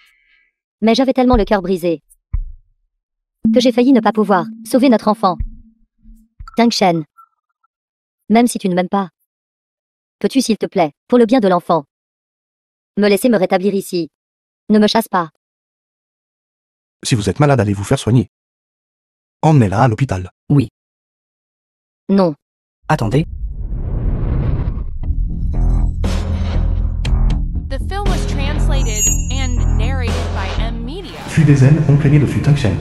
Speaker 4: Mais j'avais tellement le cœur brisé que j'ai failli ne pas pouvoir sauver notre enfant. Tangshen. Même si tu ne m'aimes pas, peux-tu s'il te plaît, pour le bien de l'enfant, me laisser me rétablir ici? Ne me chasse pas.
Speaker 1: Si vous êtes malade, allez vous faire soigner. Emmenez-la à l'hôpital.
Speaker 6: Oui.
Speaker 4: Non.
Speaker 6: Attendez.
Speaker 5: The film was translated and narrated by M Media.
Speaker 1: Fut des ailes imprégnées de fut Tangshen.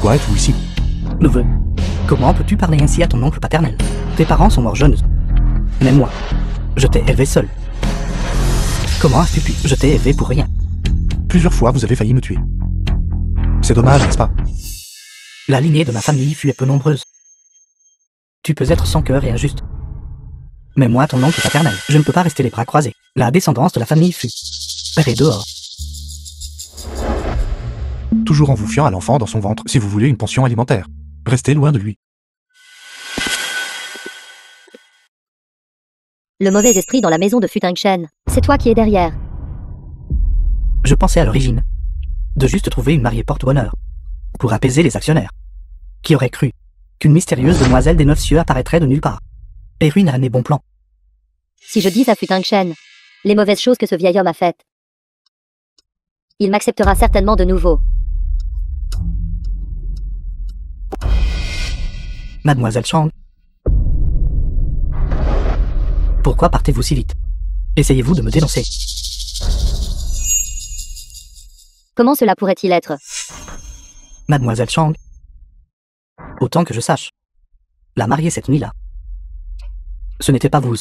Speaker 1: Pourquoi êtes-vous ici?
Speaker 6: Neveu, comment peux-tu parler ainsi à ton oncle paternel? Tes parents sont morts jeunes. Même moi, je t'ai élevé seul. Comment as-tu pu? Je t'ai élevé pour rien.
Speaker 1: Plusieurs fois vous avez failli me tuer. C'est dommage, n'est-ce pas?
Speaker 6: La lignée de ma famille fut peu nombreuse. Tu peux être sans cœur et injuste. Mais moi, ton oncle paternel, je ne peux pas rester les bras croisés. La descendance de la famille fut et dehors.
Speaker 1: Toujours en vous fiant à l'enfant dans son ventre si vous voulez une pension alimentaire. Restez loin de lui.
Speaker 4: Le mauvais esprit dans la maison de Futungshen. C'est toi qui es derrière.
Speaker 6: Je pensais à l'origine de juste trouver une mariée porte-bonheur pour apaiser les actionnaires. Qui aurait cru qu'une mystérieuse demoiselle des 9 cieux apparaîtrait de nulle part et ruine à mes bons plans?
Speaker 4: Si je dis à Futungshen les mauvaises choses que ce vieil homme a faites, il m'acceptera certainement de nouveau.
Speaker 6: Mademoiselle Chang, pourquoi partez-vous si vite? Essayez-vous de me dénoncer?
Speaker 4: Comment cela pourrait-il être?
Speaker 6: Mademoiselle Chang, autant que je sache, la mariée cette nuit-là, ce n'était pas vous.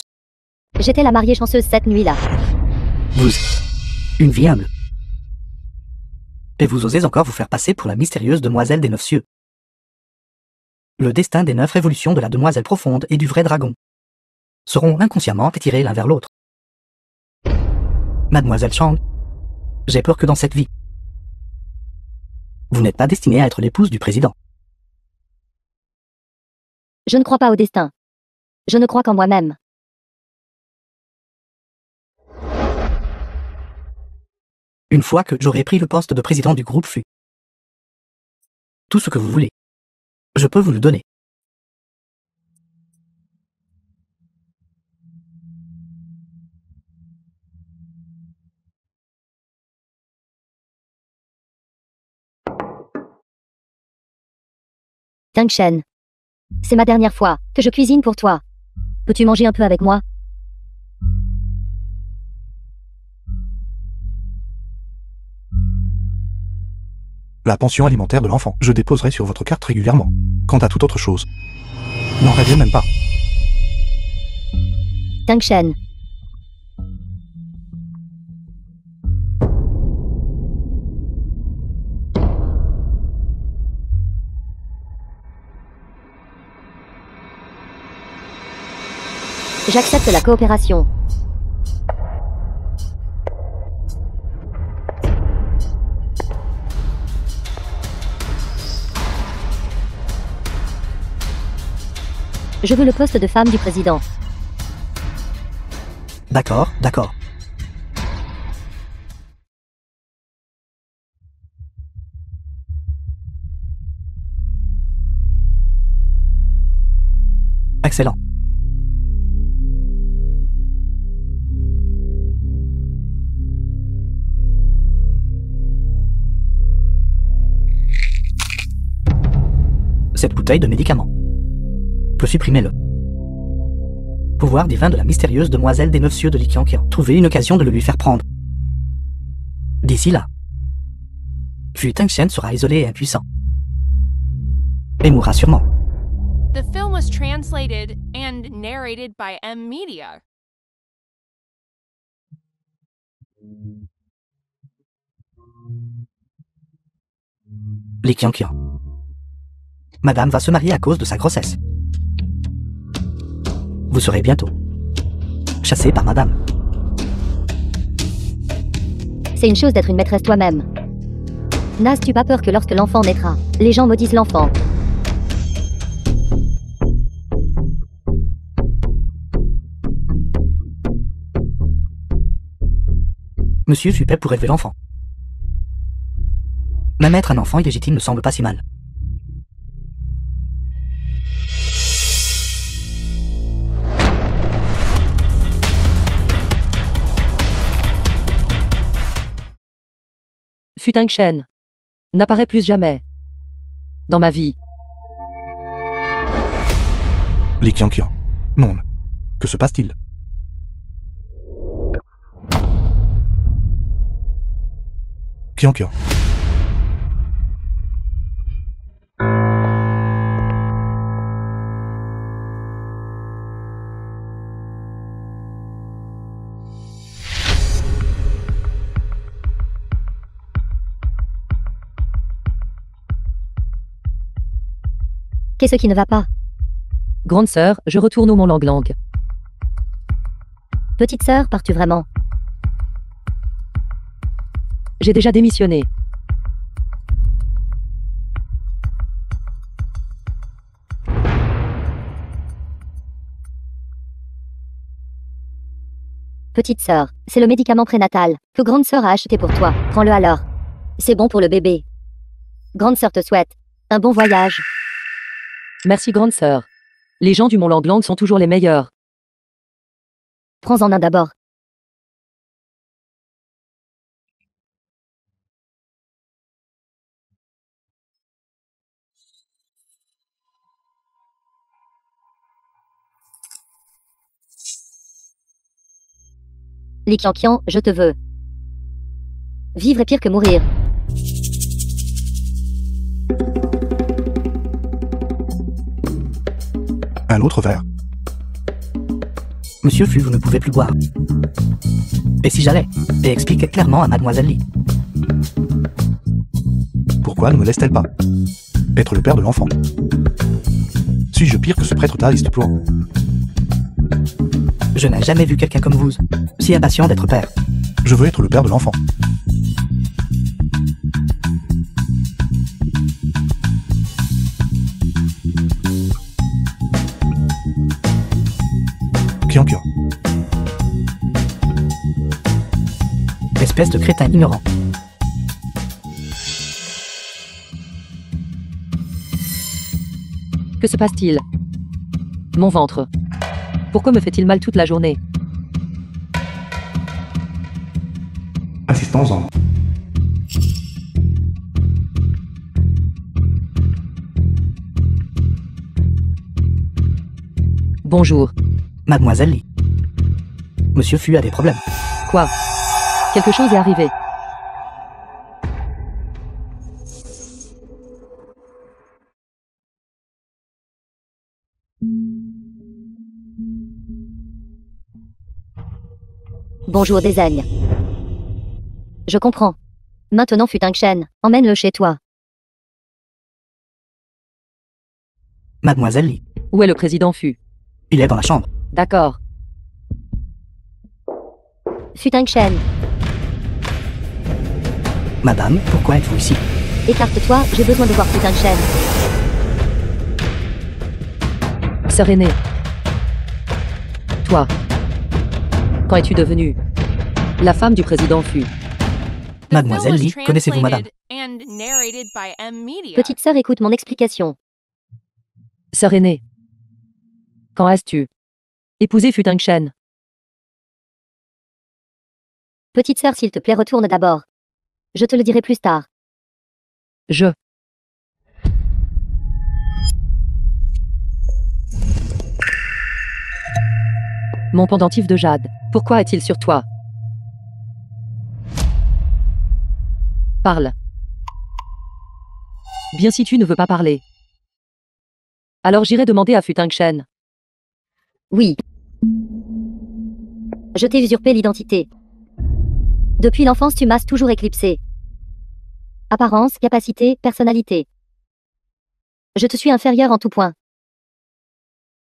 Speaker 4: J'étais la mariée chanceuse cette nuit-là.
Speaker 6: Vous, une vie humble. Et vous osez encore vous faire passer pour la mystérieuse demoiselle des 9 cieux. Le destin des 9 révolutions de la demoiselle profonde et du vrai dragon seront inconsciemment étirés l'un vers l'autre. Mademoiselle Chang, j'ai peur que dans cette vie, vous n'êtes pas destinée à être l'épouse du président.
Speaker 4: Je ne crois pas au destin. Je ne crois qu'en moi-même.
Speaker 6: Une fois que j'aurai pris le poste de président du groupe FU, tout ce que vous voulez, je peux vous le donner.
Speaker 4: Futungshen, c'est ma dernière fois que je cuisine pour toi. Peux-tu manger un peu avec moi?
Speaker 1: La pension alimentaire de l'enfant, je déposerai sur votre carte régulièrement. Quant à toute autre chose, n'en rêvez même pas.
Speaker 4: Futungshen. J'accepte la coopération. Je veux le poste de femme du président.
Speaker 6: D'accord, d'accord. Excellent. Cette bouteille de médicaments peut supprimer le pouvoir divin de la mystérieuse demoiselle des 9 cieux de Liqianqian. Trouvez une occasion de le lui faire prendre. D'ici là, Futungshen sera isolé et impuissant. Et mourra sûrement.
Speaker 5: The film was translated and narrated by M Media.
Speaker 6: Liqianqian. Madame va se marier à cause de sa grossesse. Vous serez bientôt chassé par madame.
Speaker 4: C'est une chose d'être une maîtresse toi-même. N'as-tu pas peur que lorsque l'enfant naîtra, les gens maudissent l'enfant?
Speaker 6: Monsieur fut prêt pour élever l'enfant. Même être un enfant illégitime ne semble pas si mal.
Speaker 2: Futungshen n'apparaît plus jamais dans ma vie.
Speaker 1: Liqianqian. Non. Que se passe-t-il? Qianqian.
Speaker 4: Qu'est-ce qui ne va pas?
Speaker 2: Grande sœur, je retourne au Mont Lang Lang.
Speaker 4: Petite sœur, pars-tu vraiment?
Speaker 2: J'ai déjà démissionné.
Speaker 4: Petite sœur, c'est le médicament prénatal que grande sœur a acheté pour toi. Prends-le alors. C'est bon pour le bébé. Grande sœur te souhaite un bon voyage.
Speaker 2: Merci grande sœur. Les gens du Mont Lang Lang sont toujours les meilleurs.
Speaker 4: Prends-en un d'abord. Li Qianqian, je te veux. Vivre est pire que mourir.
Speaker 1: Un autre verre.
Speaker 6: Monsieur Fu, vous ne pouvez plus boire. Et si j'allais et expliquais clairement à Mademoiselle Li?
Speaker 1: Pourquoi ne me laisse-t-elle pas être le père de l'enfant? Suis-je pire que ce prêtre taoïste pour...
Speaker 6: Je n'ai jamais vu quelqu'un comme vous, si impatient d'être père.
Speaker 1: Je veux être le père de l'enfant. Qianqian.
Speaker 6: Espèce de crétin ignorant.
Speaker 2: Que se passe-t-il? Mon ventre. Pourquoi me fait-il mal toute la journée?
Speaker 1: Assistons-en.
Speaker 2: Bonjour.
Speaker 6: Mademoiselle Li. Monsieur Fu a des problèmes.
Speaker 2: Quoi? Quelque chose est arrivé.
Speaker 4: Bonjour Désagne. Je comprends. Maintenant Futang Shen, emmène-le chez toi.
Speaker 6: Mademoiselle Li.
Speaker 2: Où est le président Fu?
Speaker 6: Il est dans la chambre.
Speaker 2: D'accord.
Speaker 4: Futang Shen,
Speaker 6: Madame, pourquoi êtes-vous ici?
Speaker 4: écarte-toi, j'ai besoin de voir Futang Shen.
Speaker 2: Sœur aînée. Toi. Quand es-tu devenue la femme du président Fu?
Speaker 6: Mademoiselle Li, connaissez-vous madame?
Speaker 4: Petite sœur, écoute mon explication.
Speaker 2: Sœur aînée. Quand as-tu épousé Futang Shen?
Speaker 4: Petite sœur, s'il te plaît, retourne d'abord. Je te le dirai plus tard.
Speaker 2: Je. Mon pendentif de jade. Pourquoi est-il sur toi? Parle. Bien si tu ne veux pas parler. Alors j'irai demander à Futang Shen.
Speaker 4: Oui. Je t'ai usurpé l'identité. Depuis l'enfance, tu m'as toujours éclipsé. Apparence, capacité, personnalité. Je te suis inférieure en tout point.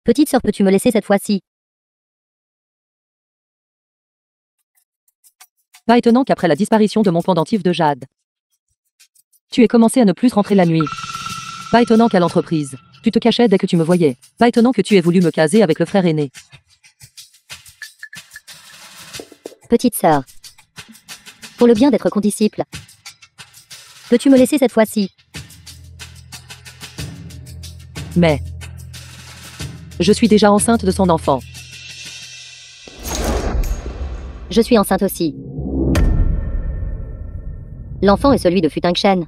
Speaker 4: Petite sœur, peux-tu me laisser cette fois-ci?
Speaker 2: Pas étonnant qu'après la disparition de mon pendentif de jade, tu aies commencé à ne plus rentrer la nuit. Pas étonnant qu'à l'entreprise, tu te cachais dès que tu me voyais. Pas étonnant que tu aies voulu me caser avec le frère aîné.
Speaker 4: Petite sœur. Pour le bien d'être condisciple. Peux-tu me laisser cette fois-ci?
Speaker 2: Mais je suis déjà enceinte de son enfant.
Speaker 4: Je suis enceinte aussi. L'enfant est celui de Futang Shen.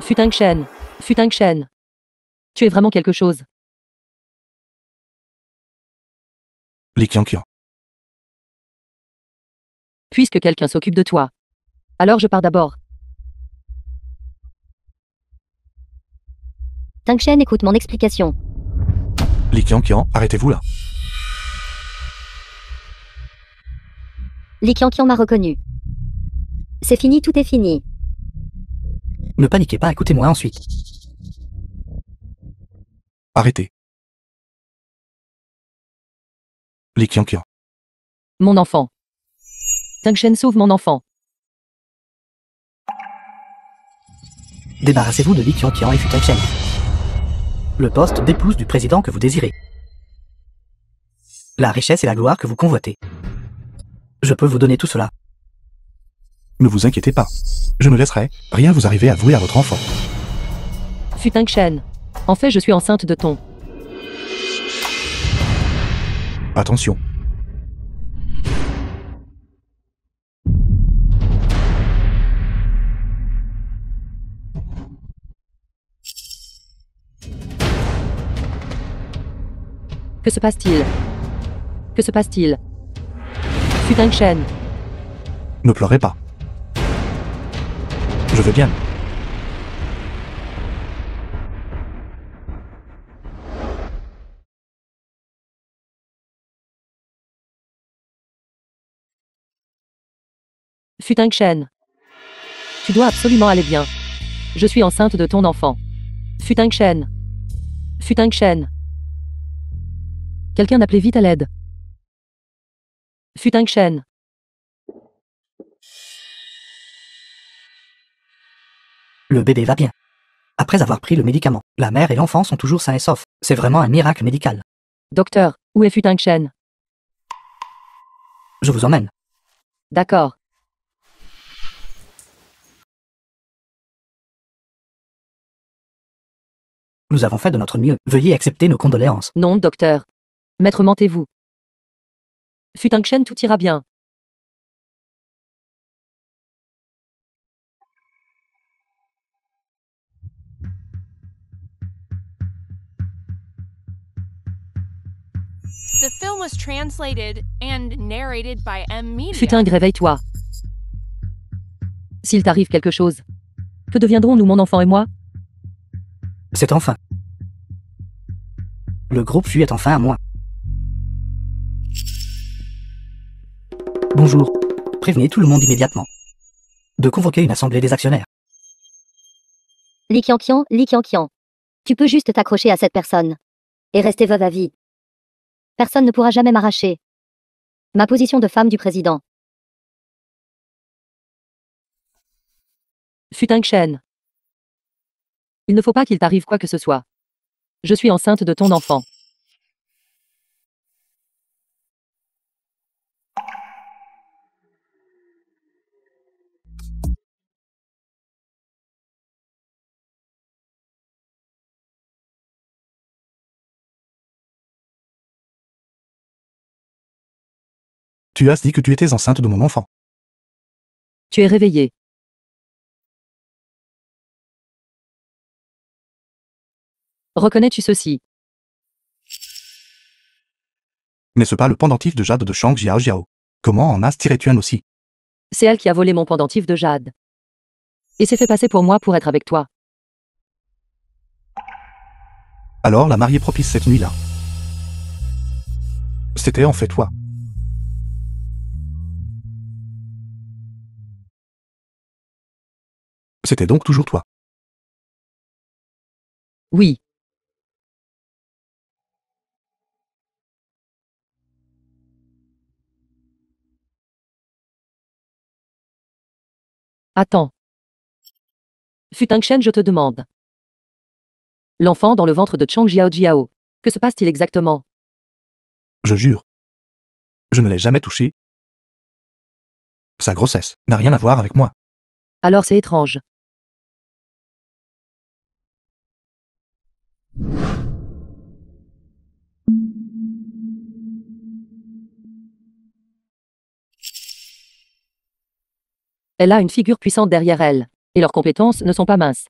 Speaker 2: Futang Shen. Futang Shen. Tu es vraiment quelque chose.
Speaker 1: Li Qianqian.
Speaker 2: Puisque quelqu'un s'occupe de toi. Alors je pars d'abord.
Speaker 4: Tang Shen écoute mon explication.
Speaker 1: Li Qianqian, arrêtez-vous là.
Speaker 4: Li Qianqian m'a reconnu. C'est fini, tout est fini.
Speaker 6: Ne paniquez pas, écoutez-moi ensuite.
Speaker 1: Arrêtez. Li Qianqian.
Speaker 2: Mon enfant. Tang Shen sauve mon enfant.
Speaker 6: Débarrassez-vous de Li Qianqian et Fu Tangchen. Le poste d'épouse du président que vous désirez. La richesse et la gloire que vous convoitez. Je peux vous donner tout cela.
Speaker 1: Ne vous inquiétez pas. Je ne laisserai rien vous arriver à vous et à votre enfant.
Speaker 2: Fu Tang Shen. En fait, je suis enceinte de ton.
Speaker 1: Attention.
Speaker 2: Que se passe-t-il? Que se passe-t-il? Fu Tang Shen.
Speaker 1: Ne pleurez pas. Je vais bien.
Speaker 2: Fu Tang Shen. Tu dois absolument aller bien. Je suis enceinte de ton enfant. Fu Tang Shen. Fu Tang Shen. Quelqu'un appelez vite à l'aide. Fu Tang Shen.
Speaker 6: Le bébé va bien. Après avoir pris le médicament, la mère et l'enfant sont toujours sains et saufs. C'est vraiment un miracle médical.
Speaker 2: Docteur, où est Fu Tang Shen?
Speaker 6: Je vous emmène.
Speaker 2: D'accord.
Speaker 6: Nous avons fait de notre mieux. Veuillez accepter nos condoléances.
Speaker 2: Non, docteur. Maître, mentez-vous. Fu Tang Shen, tout ira bien.
Speaker 5: The film was translated and narrated by M. Media.
Speaker 2: Fu Tang, réveille-toi. S'il t'arrive quelque chose, que deviendrons-nous, mon enfant et moi?
Speaker 6: C'est enfin. Le groupe Fu est enfin à moi. Bonjour. Prévenez tout le monde immédiatement. De convoquer une assemblée des actionnaires.
Speaker 4: Li Qianqian, Li Qianqian. Tu peux juste t'accrocher à cette personne. Et rester veuve à vie. Personne ne pourra jamais m'arracher ma position de femme du président.
Speaker 2: Fu Tang Shen. Il ne faut pas qu'il t'arrive quoi que ce soit. Je suis enceinte de ton enfant.
Speaker 1: Tu as dit que tu étais enceinte de mon enfant.
Speaker 2: Tu es réveillé. Reconnais-tu ceci?
Speaker 1: N'est-ce pas le pendentif de jade de Shang Jiao Jiao? Comment en as tiré-tu un aussi?
Speaker 2: C'est elle qui a volé mon pendentif de jade. Et s'est fait passer pour moi pour être avec toi.
Speaker 1: Alors la mariée propice cette nuit-là. C'était en fait toi. C'était donc toujours toi.
Speaker 2: Oui. Attends. Fu Tang Shen, je te demande. L'enfant dans le ventre de Chang Jiao Jiao. Que se passe-t-il exactement?
Speaker 1: Je jure. Je ne l'ai jamais touché. Sa grossesse n'a rien à voir avec moi.
Speaker 2: Alors c'est étrange. Elle a une figure puissante derrière elle, et leurs compétences ne sont pas minces.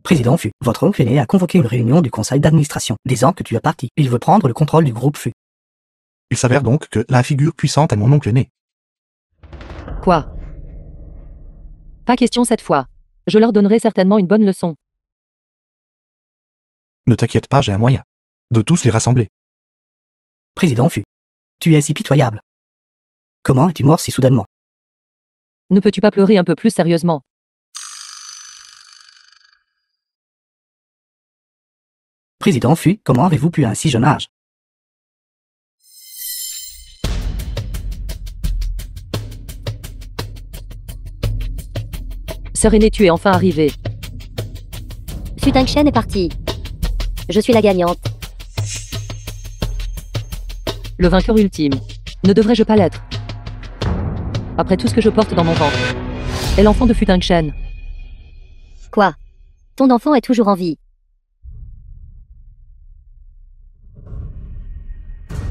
Speaker 6: Président Fu, votre oncle aîné a convoqué une réunion du conseil d'administration, disant que tu es parti. Il veut prendre le contrôle du groupe Fu.
Speaker 1: Il s'avère donc que la figure puissante est mon oncle aîné.
Speaker 2: Quoi? Pas question cette fois. Je leur donnerai certainement une bonne leçon.
Speaker 1: Ne t'inquiète pas, j'ai un moyen de tous les rassembler.
Speaker 6: Président Fu, tu es si pitoyable. Comment es-tu mort si soudainement?
Speaker 2: Ne peux-tu pas pleurer un peu plus sérieusement?
Speaker 6: Président Fu, comment avez-vous pu à un si jeune âge?
Speaker 2: Sœur aînée, tu es enfin arrivée.
Speaker 4: Fu Tangchen est parti. Je suis la gagnante.
Speaker 2: Le vainqueur ultime. Ne devrais-je pas l'être? Après tout ce que je porte dans mon ventre. Et l'enfant de Fu Tangchen.
Speaker 4: Quoi? Ton enfant est toujours en vie.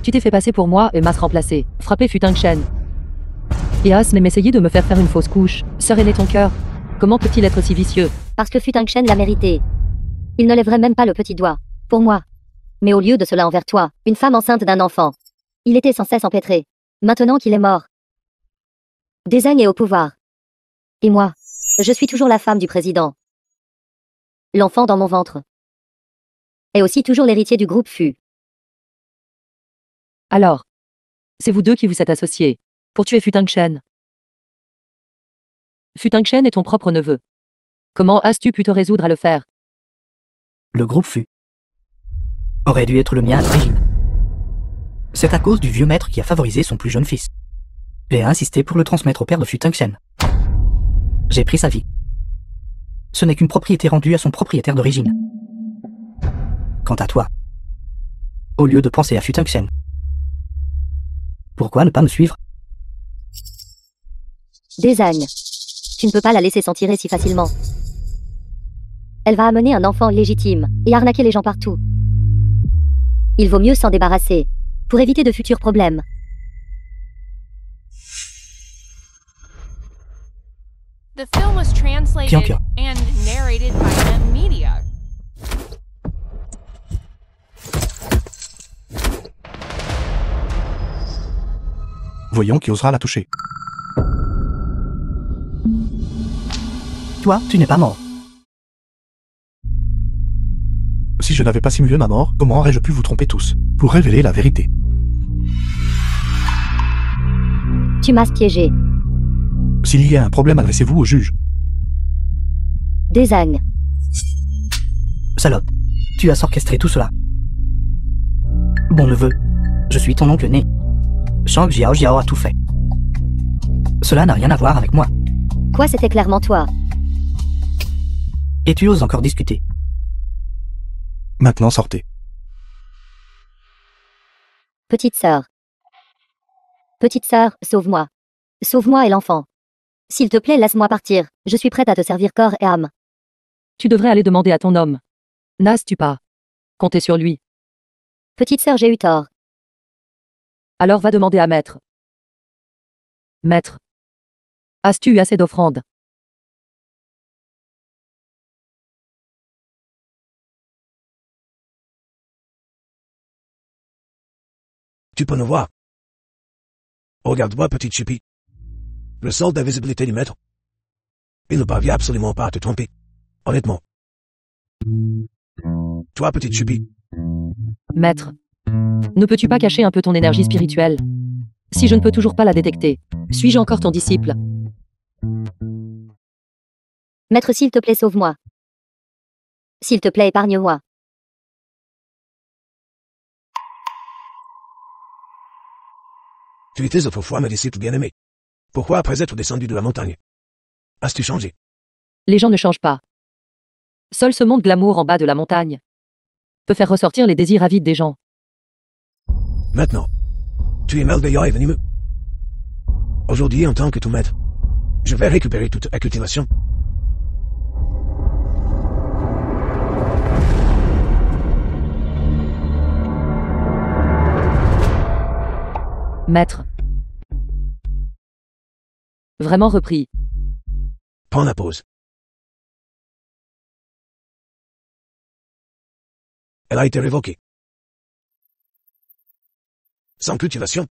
Speaker 2: Tu t'es fait passer pour moi et m'as remplacé. Frappé Fu Tangchen. Et as même essayé de me faire une fausse couche. Sœur aînée, ton cœur. Comment peut-il être si vicieux?
Speaker 4: Parce que Fu Tangchen l'a mérité. Il ne lèverait même pas le petit doigt. Pour moi. Mais au lieu de cela envers toi, une femme enceinte d'un enfant. Il était sans cesse empêtré. Maintenant qu'il est mort. Désigne est au pouvoir. Et moi, je suis toujours la femme du président. L'enfant dans mon ventre. Et aussi toujours l'héritier du groupe Fu.
Speaker 2: Alors. C'est vous deux qui vous êtes associés. Pour tuer Fu Tangchen. Fu Tangchen est ton propre neveu. Comment as-tu pu te résoudre à le faire?
Speaker 6: Le groupe Fu aurait dû être le mien à l'origine. C'est à cause du vieux maître qui a favorisé son plus jeune fils. Et a insisté pour le transmettre au père de Fu Tangchen. J'ai pris sa vie. Ce n'est qu'une propriété rendue à son propriétaire d'origine. Quant à toi, au lieu de penser à Fu Tangchen, pourquoi ne pas me suivre?
Speaker 4: Désigne. Tu ne peux pas la laisser s'en tirer si facilement. Elle va amener un enfant légitime et arnaquer les gens partout. Il vaut mieux s'en débarrasser pour éviter de futurs problèmes.
Speaker 5: The film was translated
Speaker 6: Piankia.
Speaker 5: and narrated by M Media.
Speaker 1: Voyons qui osera la toucher.
Speaker 6: Toi, tu n'es pas mort.
Speaker 1: Si je n'avais pas simulé ma mort, comment aurais-je pu vous tromper tous pour révéler la vérité?
Speaker 4: Tu m'as piégé.
Speaker 1: S'il y a un problème, adressez-vous au juge.
Speaker 4: Désigne.
Speaker 6: Salope, tu as orchestré tout cela. Bon neveu, je suis ton oncle né. Shang Jiao Jiao a tout fait. Cela n'a rien à voir avec moi.
Speaker 4: Quoi, c'était clairement toi.
Speaker 6: Et tu oses encore discuter.
Speaker 1: Maintenant sortez.
Speaker 4: Petite sœur. Petite sœur, sauve-moi. Sauve-moi et l'enfant. S'il te plaît, laisse-moi partir. Je suis prête à te servir corps et âme.
Speaker 2: Tu devrais aller demander à ton homme. N'as-tu pas compté sur lui?
Speaker 4: Petite sœur, j'ai eu tort.
Speaker 2: Alors va demander à Maître. Maître. As-tu eu assez d'offrandes?
Speaker 3: Tu peux nous voir. Regarde-moi, petite chupie. Le sol d'invisibilité du maître. Il ne parvient absolument pas à te tromper. Honnêtement. Toi, petite chupie.
Speaker 2: Maître. Ne peux-tu pas cacher un peu ton énergie spirituelle? Si je ne peux toujours pas la détecter, suis-je encore ton disciple?
Speaker 4: Maître, s'il te plaît, sauve-moi. S'il te plaît, épargne-moi.
Speaker 3: Tu étais autrefois mes disciples bien-aimés. Pourquoi, après être descendu de la montagne, as-tu changé?
Speaker 2: Les gens ne changent pas. Seul ce monde glamour en bas de la montagne peut faire ressortir les désirs avides des gens.
Speaker 3: Maintenant, tu es merveilleux et venimeux. Aujourd'hui, en tant que tout maître, je vais récupérer toute la cultivation.
Speaker 2: Maître. Vraiment repris.
Speaker 3: Prends la pause. Elle a été révoquée. Sans cultivation,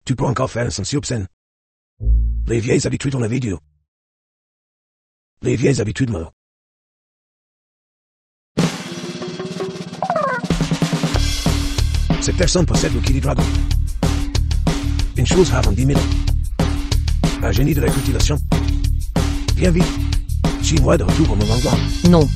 Speaker 3: tu peux encore faire un sens obscène. Les vieilles habitudes on avait dit. Les vieilles habitudes meurent. Cette personne possède le Kili Dragon. Une chose rare en 10 000 ans. Un génie de la cultivation. Viens vite. Suis-moi de retour au moment grand.
Speaker 2: Non.